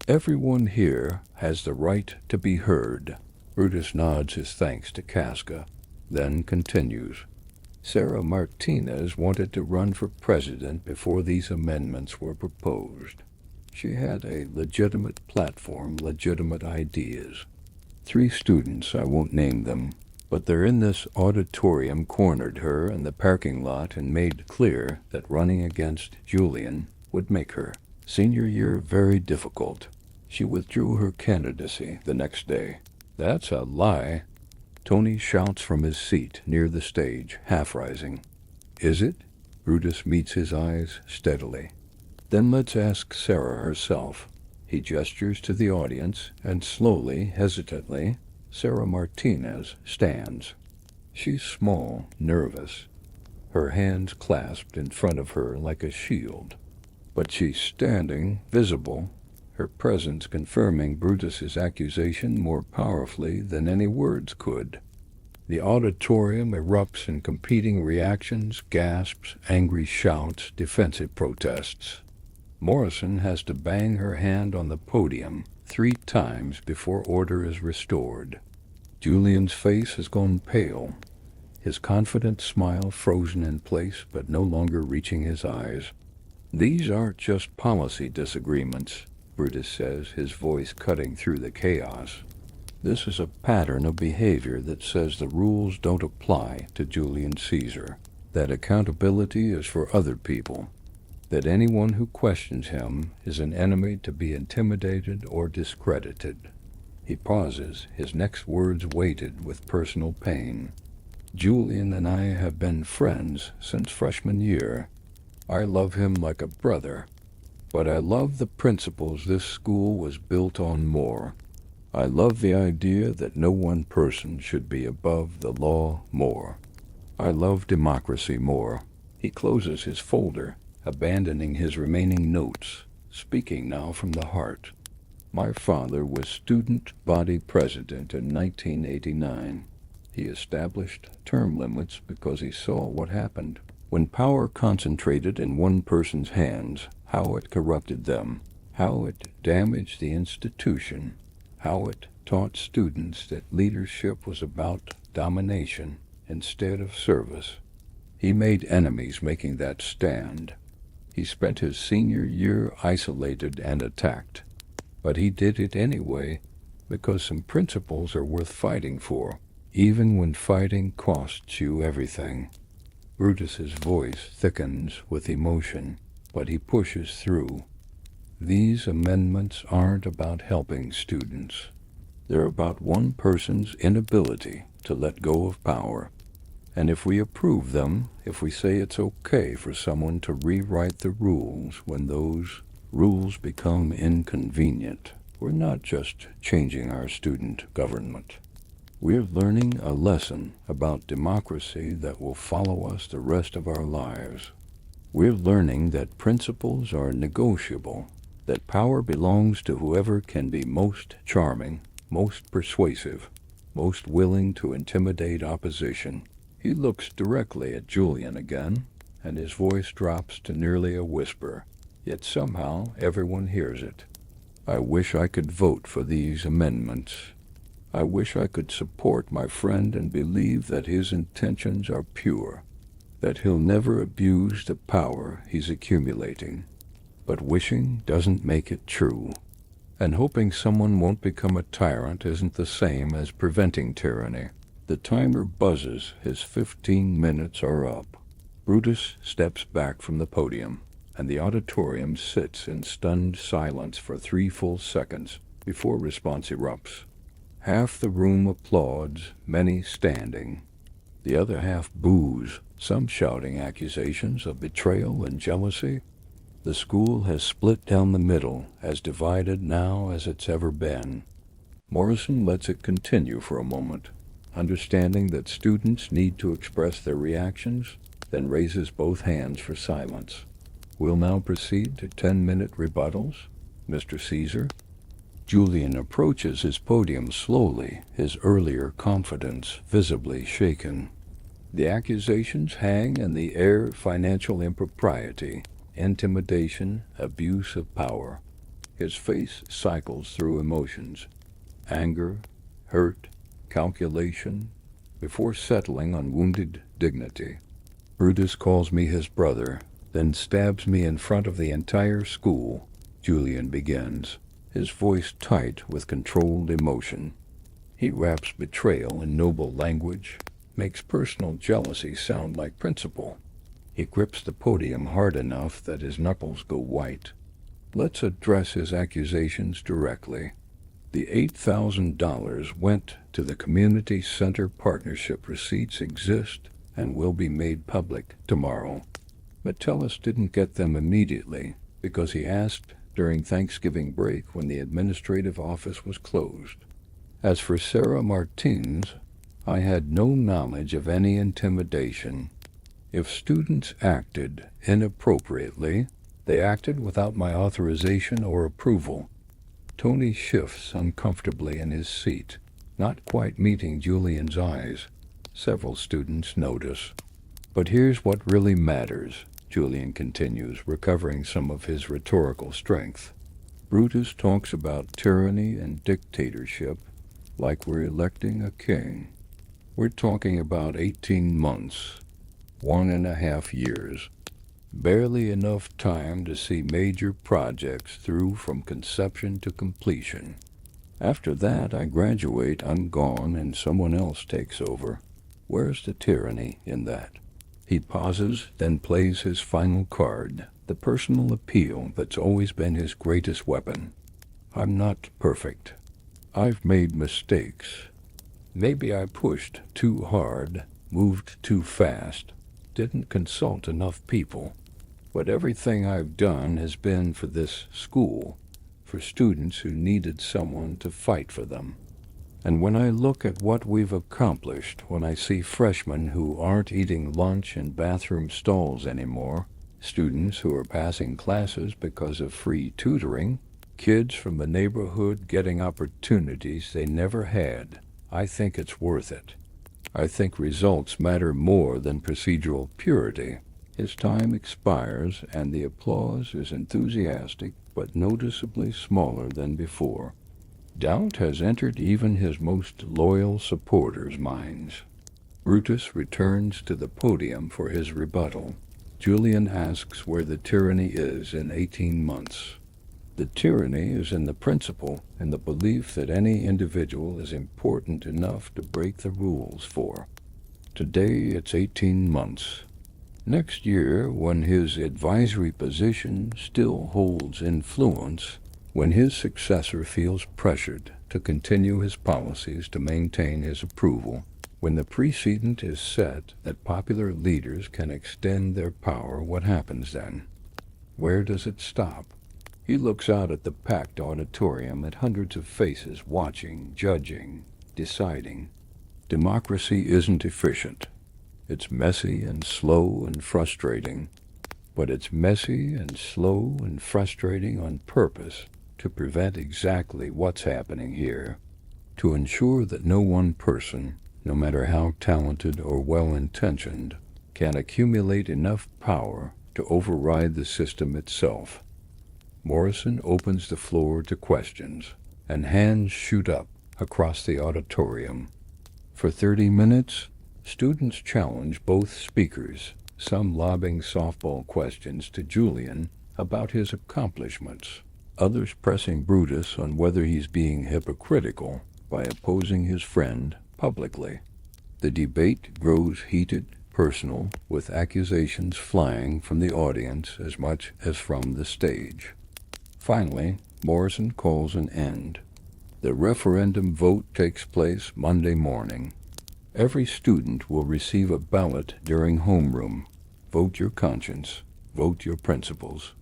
Everyone here has the right to be heard. Brutus nods his thanks to Casca, then continues. Sarah Martinez wanted to run for president before these amendments were proposed. She had a legitimate platform, legitimate ideas. 3 students, I won't name them, but they're in this auditorium, cornered her in the parking lot and made clear that running against Julian would make her senior year very difficult. She withdrew her candidacy the next day. That's a lie. Tony shouts from his seat near the stage, half rising. Is it? Brutus meets his eyes steadily. Then let's ask Sarah herself. He gestures to the audience, and slowly, hesitantly, Sarah Martinez stands. She's small, nervous, her hands clasped in front of her like a shield. But she's standing, visible, her presence confirming Brutus's accusation more powerfully than any words could. The auditorium erupts in competing reactions, gasps, angry shouts, defensive protests. Morrison has to bang her hand on the podium 3 times before order is restored. Julian's face has gone pale, his confident smile frozen in place but no longer reaching his eyes. These aren't just policy disagreements, Brutus says, his voice cutting through the chaos. This is a pattern of behavior that says the rules don't apply to Julian Caesar, that accountability is for other people, that anyone who questions him is an enemy to be intimidated or discredited. He pauses, his next words weighted with personal pain. Julian and I have been friends since freshman year. I love him like a brother, but I love the principles this school was built on more. I love the idea that no one person should be above the law more. I love democracy more. He closes his folder, abandoning his remaining notes, speaking now from the heart. My father was student body president in 1989. He established term limits because he saw what happened. When power concentrated in one person's hands, how it corrupted them, how it damaged the institution, how it taught students that leadership was about domination instead of service. He made enemies making that stand. He spent his senior year isolated and attacked. But he did it anyway, because some principles are worth fighting for, even when fighting costs you everything. Brutus's voice thickens with emotion, but he pushes through. These amendments aren't about helping students. They're about one person's inability to let go of power. And if we approve them, if we say it's okay for someone to rewrite the rules when those rules become inconvenient, we're not just changing our student government. We're learning a lesson about democracy that will follow us the rest of our lives. We're learning that principles are negotiable, that power belongs to whoever can be most charming, most persuasive, most willing to intimidate opposition. He looks directly at Julian again, and his voice drops to nearly a whisper, yet somehow everyone hears it. I wish I could vote for these amendments. I wish I could support my friend and believe that his intentions are pure, that he'll never abuse the power he's accumulating. But wishing doesn't make it true, and hoping someone won't become a tyrant isn't the same as preventing tyranny. The timer buzzes, his 15 minutes are up. Brutus steps back from the podium, and the auditorium sits in stunned silence for 3 full seconds before response erupts. Half the room applauds, many standing. The other half boos, some shouting accusations of betrayal and jealousy. The school has split down the middle, as divided now as it's ever been. Morrison lets it continue for a moment, understanding that students need to express their reactions, then raises both hands for silence. We'll now proceed to 10-minute rebuttals. Mr. Caesar. Julian approaches his podium slowly, his earlier confidence visibly shaken. The accusations hang in the air: financial impropriety, intimidation, abuse of power. His face cycles through emotions: anger, hurt, calculation, before settling on wounded dignity. Brutus calls me his brother, then stabs me in front of the entire school. Julian begins, his voice tight with controlled emotion. He wraps betrayal in noble language, makes personal jealousy sound like principle. He grips the podium hard enough that his knuckles go white. Let's address his accusations directly. The $8,000 went to the community center partnership. Receipts exist and will be made public tomorrow. Metellus didn't get them immediately because he asked during Thanksgiving break when the administrative office was closed. As for Sarah Martins, I had no knowledge of any intimidation. If students acted inappropriately, they acted without my authorization or approval. Tony shifts uncomfortably in his seat, not quite meeting Julian's eyes. Several students notice. But here's what really matters, Julian continues, recovering some of his rhetorical strength. Brutus talks about tyranny and dictatorship like we're electing a king. We're talking about 18 months, 1.5 years. Barely enough time to see major projects through from conception to completion. After that, I graduate, I'm gone, and someone else takes over. Where's the tyranny in that? He pauses, then plays his final card, the personal appeal that's always been his greatest weapon. I'm not perfect. I've made mistakes. Maybe I pushed too hard, moved too fast, didn't consult enough people. But everything I've done has been for this school, for students who needed someone to fight for them. And when I look at what we've accomplished, when I see freshmen who aren't eating lunch in bathroom stalls anymore, students who are passing classes because of free tutoring, kids from the neighborhood getting opportunities they never had, I think it's worth it. I think results matter more than procedural purity. His time expires, and the applause is enthusiastic but noticeably smaller than before. Doubt has entered even his most loyal supporters' minds. Brutus returns to the podium for his rebuttal. Julian asks where the tyranny is in 18 months. The tyranny is in the principle and the belief that any individual is important enough to break the rules for. Today it's 18 months. Next year, when his advisory position still holds influence, when his successor feels pressured to continue his policies to maintain his approval, when the precedent is set that popular leaders can extend their power, what happens then? Where does it stop? He looks out at the packed auditorium, at hundreds of faces watching, judging, deciding. Democracy isn't efficient. It's messy and slow and frustrating, but it's messy and slow and frustrating on purpose to prevent exactly what's happening here, to ensure that no one person, no matter how talented or well-intentioned, can accumulate enough power to override the system itself. Morrison opens the floor to questions, and hands shoot up across the auditorium. For 30 minutes, students challenge both speakers, some lobbing softball questions to Julian about his accomplishments, others pressing Brutus on whether he's being hypocritical by opposing his friend publicly. The debate grows heated, personal, with accusations flying from the audience as much as from the stage. Finally, Morrison calls an end. The referendum vote takes place Monday morning. Every student will receive a ballot during homeroom. Vote your conscience. Vote your principles.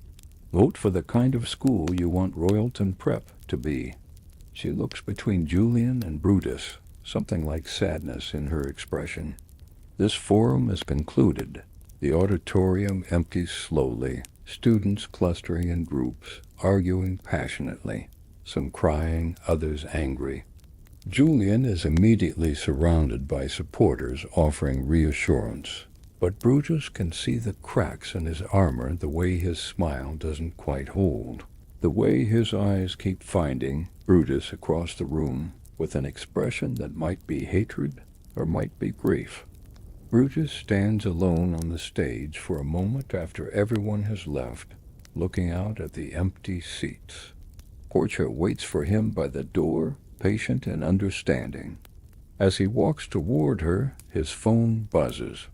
Vote for the kind of school you want Royalton Prep to be. She looks between Julian and Brutus, something like sadness in her expression. This forum is concluded. The auditorium empties slowly, students clustering in groups, arguing passionately, some crying, others angry. Julian is immediately surrounded by supporters offering reassurance, but Brutus can see the cracks in his armor, the way his smile doesn't quite hold, the way his eyes keep finding Brutus across the room with an expression that might be hatred or might be grief. Brutus stands alone on the stage for a moment after everyone has left, looking out at the empty seats. Portia waits for him by the door, patient and understanding. As he walks toward her, his phone buzzes.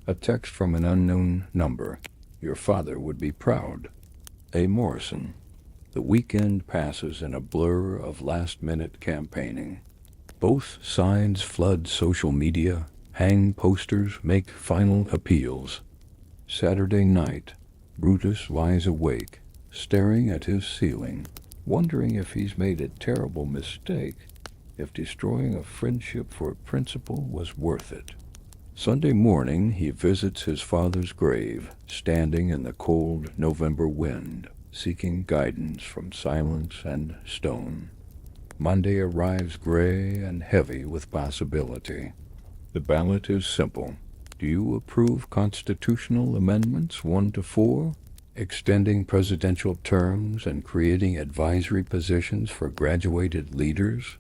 A text from an unknown number. Your father would be proud. A. Morrison. The weekend passes in a blur of last-minute campaigning. Both sides flood social media, hang posters, make final appeals. Saturday night, Brutus lies awake, staring at his ceiling, wondering if he's made a terrible mistake, if destroying a friendship for a principle was worth it. Sunday morning, he visits his father's grave, standing in the cold November wind, seeking guidance from silence and stone. Monday arrives gray and heavy with possibility. The ballot is simple. Do you approve constitutional amendments 1 to 4, extending presidential terms and creating advisory positions for graduated leaders?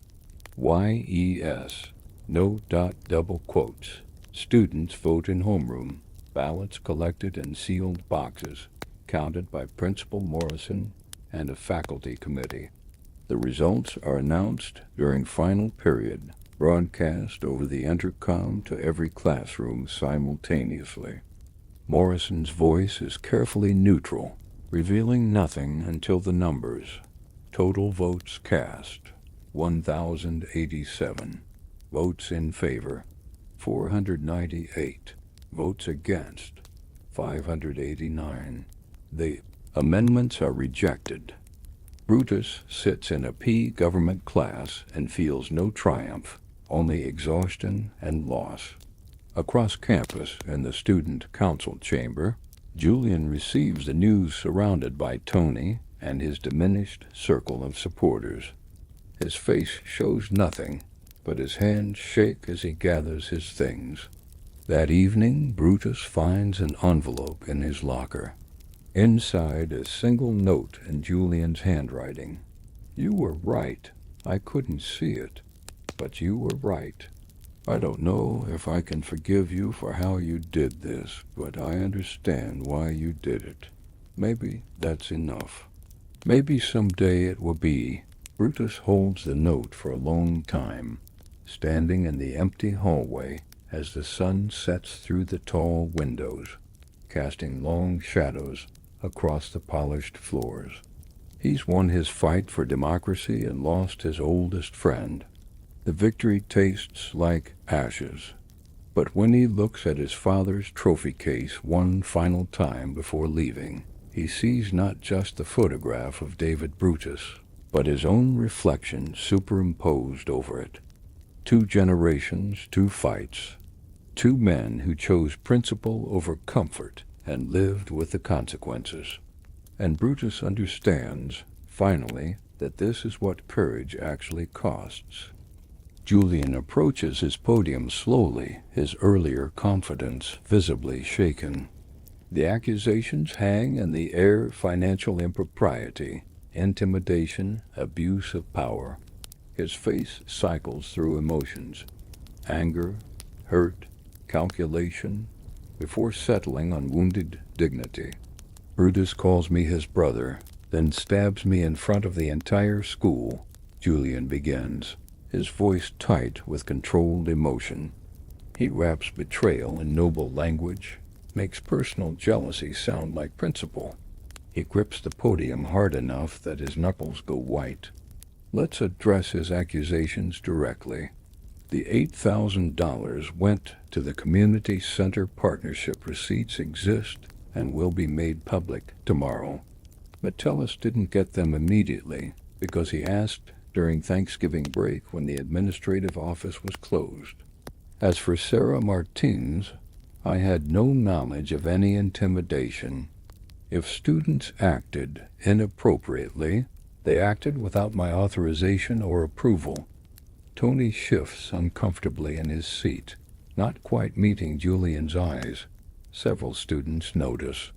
YES. No double quotes. Students vote in homeroom. Ballots collected in sealed boxes, counted by Principal Morrison and a faculty committee. The results are announced during final period, broadcast over the intercom to every classroom simultaneously. Morrison's voice is carefully neutral, revealing nothing until the numbers. Total votes cast, 1,087. Votes in favor, 498. Votes against, 589. The amendments are rejected. Brutus sits in a P government class and feels no triumph, only exhaustion and loss. Across campus, in the student council chamber, Julian receives the news surrounded by Tony and his diminished circle of supporters. His face shows nothing, but his hands shake as he gathers his things. That evening, Brutus finds an envelope in his locker. Inside, a single note in Julian's handwriting. You were right. I couldn't see it, but you were right. I don't know if I can forgive you for how you did this, but I understand why you did it. Maybe that's enough. Maybe someday it will be. Brutus holds the note for a long time, standing in the empty hallway as the sun sets through the tall windows, casting long shadows across the polished floors. He's won his fight for democracy and lost his oldest friend. The victory tastes like ashes. But when he looks at his father's trophy case one final time before leaving, he sees not just the photograph of David Brutus, but his own reflection superimposed over it. 2 generations, 2 fights, 2 men who chose principle over comfort and lived with the consequences. And Brutus understands, finally, that this is what courage actually costs. Julian approaches his podium slowly, his earlier confidence visibly shaken. The accusations hang in the air: financial impropriety, intimidation, abuse of power. His face cycles through emotions: anger, hurt, calculation, before settling on wounded dignity. Brutus calls me his brother, then stabs me in front of the entire school, Julian begins, his voice tight with controlled emotion. He wraps betrayal in noble language, makes personal jealousy sound like principle. He grips the podium hard enough that his knuckles go white. Let's address his accusations directly. The $8,000 went to the community center partnership. Receipts exist and will be made public tomorrow. Metellus didn't get them immediately because he asked during Thanksgiving break when the administrative office was closed. As for Sarah Martins, I had no knowledge of any intimidation. If students acted inappropriately, they acted without my authorization or approval. Tony shifts uncomfortably in his seat, not quite meeting Julian's eyes. Several students notice.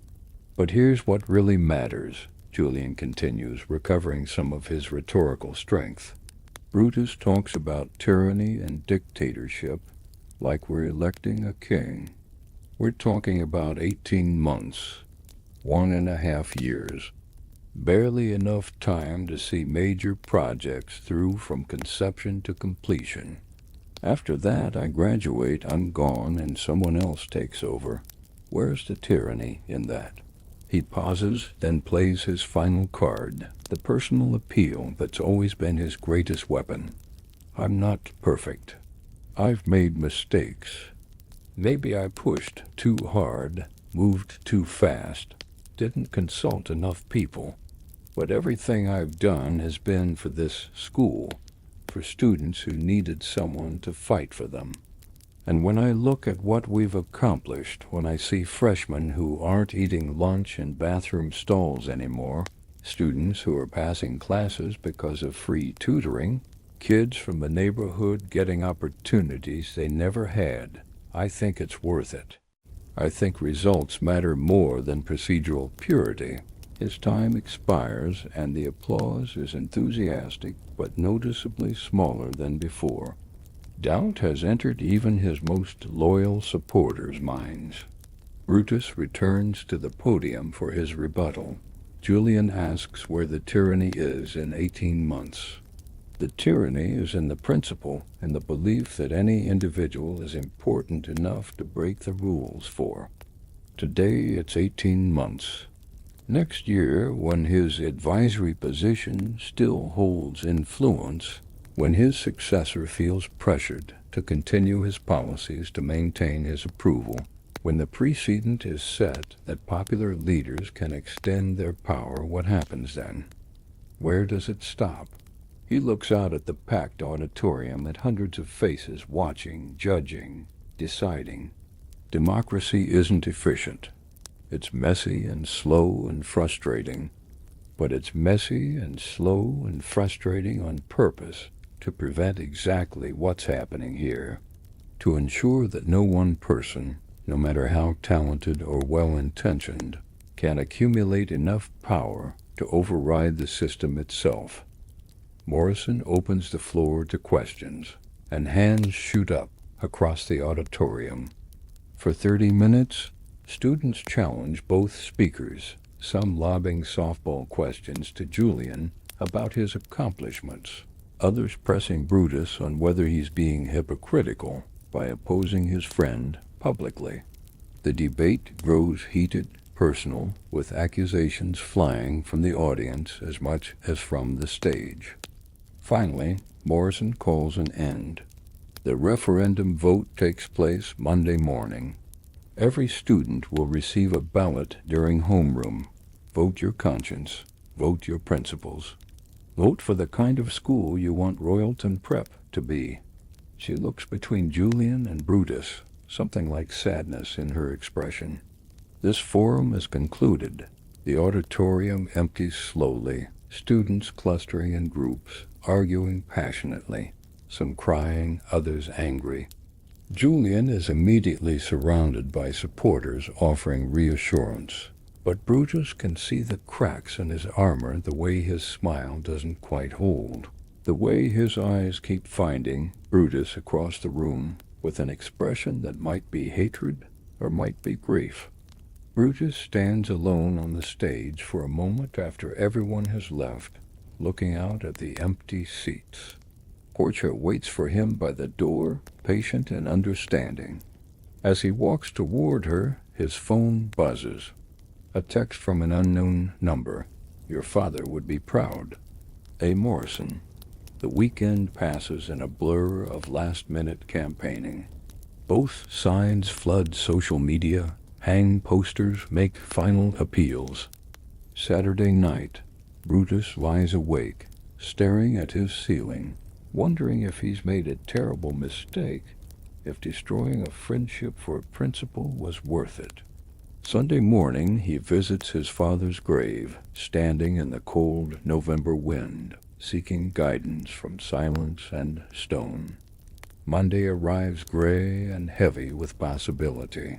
But here's what really matters, Julian continues, recovering some of his rhetorical strength. Brutus talks about tyranny and dictatorship like we're electing a king. We're talking about 18 months, 1.5 years. Barely enough time to see major projects through from conception to completion. After that, I graduate, I'm gone, and someone else takes over. Where's the tyranny in that? He pauses, then plays his final card. the personal appeal that's always been his greatest weapon. I'm not perfect. I've made mistakes. Maybe I pushed too hard, moved too fast, didn't consult enough people. But everything I've done has been for this school, for students who needed someone to fight for them. And when I look at what we've accomplished, when I see freshmen who aren't eating lunch in bathroom stalls anymore, students who are passing classes because of free tutoring, kids from the neighborhood getting opportunities they never had, I think it's worth it. I think results matter more than procedural purity. His time expires and the applause is enthusiastic but noticeably smaller than before. Doubt has entered even his most loyal supporters' minds. Brutus returns to the podium for his rebuttal. Julian asks where the tyranny is in 18 months. The tyranny is in the principle and the belief that any individual is important enough to break the rules for. Today it's 18 months. Next year, when his advisory position still holds influence, when his successor feels pressured to continue his policies to maintain his approval, when the precedent is set that popular leaders can extend their power, what happens then? Where does it stop? He looks out at the packed auditorium at hundreds of faces watching, judging, deciding. Democracy isn't efficient. It's messy and slow and frustrating. But it's messy and slow and frustrating on purpose to prevent exactly what's happening here. To ensure that no one person, no matter how talented or well-intentioned, can accumulate enough power to override the system itself. Morrison opens the floor to questions, and hands shoot up across the auditorium. For 30 minutes, students challenge both speakers, some lobbing softball questions to Julian about his accomplishments, others pressing Brutus on whether he's being hypocritical by opposing his friend publicly. The debate grows heated, personal, with accusations flying from the audience as much as from the stage. Finally, Morrison calls an end. The referendum vote takes place Monday morning. Every student will receive a ballot during homeroom. Vote your conscience. Vote your principles. Vote for the kind of school you want Royalton Prep to be. She looks between Julian and Brutus, something like sadness in her expression. This forum is concluded. The auditorium empties slowly, students clustering in groups, arguing passionately, some crying, others angry. Julian is immediately surrounded by supporters offering reassurance, but Brutus can see the cracks in his armor the way his smile doesn't quite hold, the way his eyes keep finding Brutus across the room with an expression that might be hatred or might be grief. Brutus stands alone on the stage for a moment after everyone has left, looking out at the empty seats. Portia waits for him by the door, patient and understanding. As he walks toward her, his phone buzzes. A text from an unknown number. Your father would be proud. A. Morrison. The weekend passes in a blur of last-minute campaigning. Both sides flood social media, hang posters, make final appeals. Saturday night, Brutus lies awake, staring at his ceiling, wondering if he's made a terrible mistake, if destroying a friendship for a principle was worth it. Sunday morning, he visits his father's grave, standing in the cold November wind, seeking guidance from silence and stone. Monday arrives gray and heavy with possibility.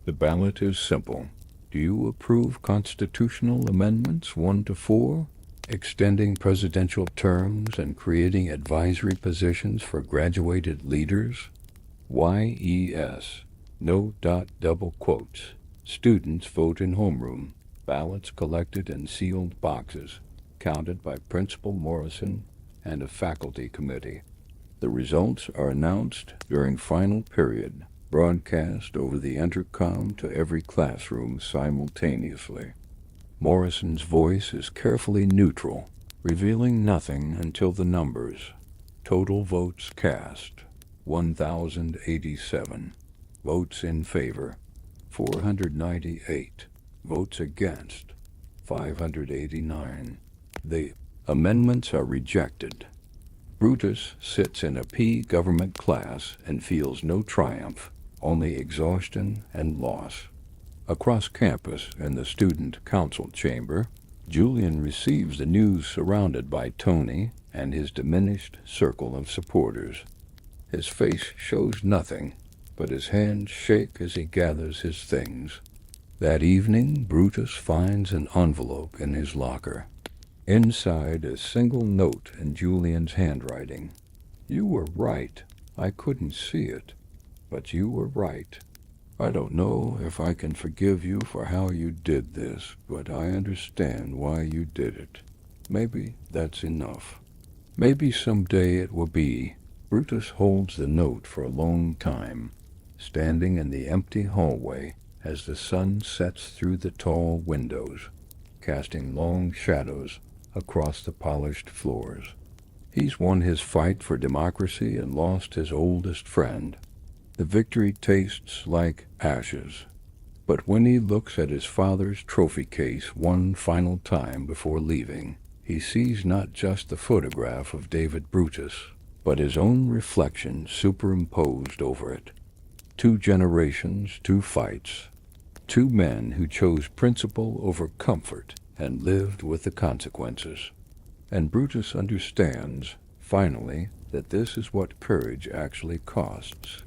The ballot is simple. Do you approve constitutional amendments 1 to 4? Extending presidential terms and creating advisory positions for graduated leaders? YES. No dot double quotes. Students vote in homeroom. Ballots collected in sealed boxes, counted by Principal Morrison and a faculty committee. The results are announced during final period, broadcast over the intercom to every classroom simultaneously. Morrison's voice is carefully neutral, revealing nothing until the numbers. Total votes cast, 1,087. Votes in favor, 498. Votes against, 589. The amendments are rejected. Brutus sits in a P government class and feels no triumph, only exhaustion and loss. Across campus in the student council chamber, Julian receives the news surrounded by Tony and his diminished circle of supporters. His face shows nothing, but his hands shake as he gathers his things. That evening, Brutus finds an envelope in his locker. Inside, a single note in Julian's handwriting. "You were right. I couldn't see it, but you were right. I don't know if I can forgive you for how you did this, but I understand why you did it. Maybe that's enough. Maybe someday it will be." Brutus holds the note for a long time, standing in the empty hallway as the sun sets through the tall windows, casting long shadows across the polished floors. He's won his fight for democracy and lost his oldest friend. The victory tastes like ashes. But when he looks at his father's trophy case one final time before leaving, he sees not just the photograph of David Brutus, but his own reflection superimposed over it. 2 generations, 2 fights. 2 men who chose principle over comfort and lived with the consequences. And Brutus understands, finally, that this is what courage actually costs.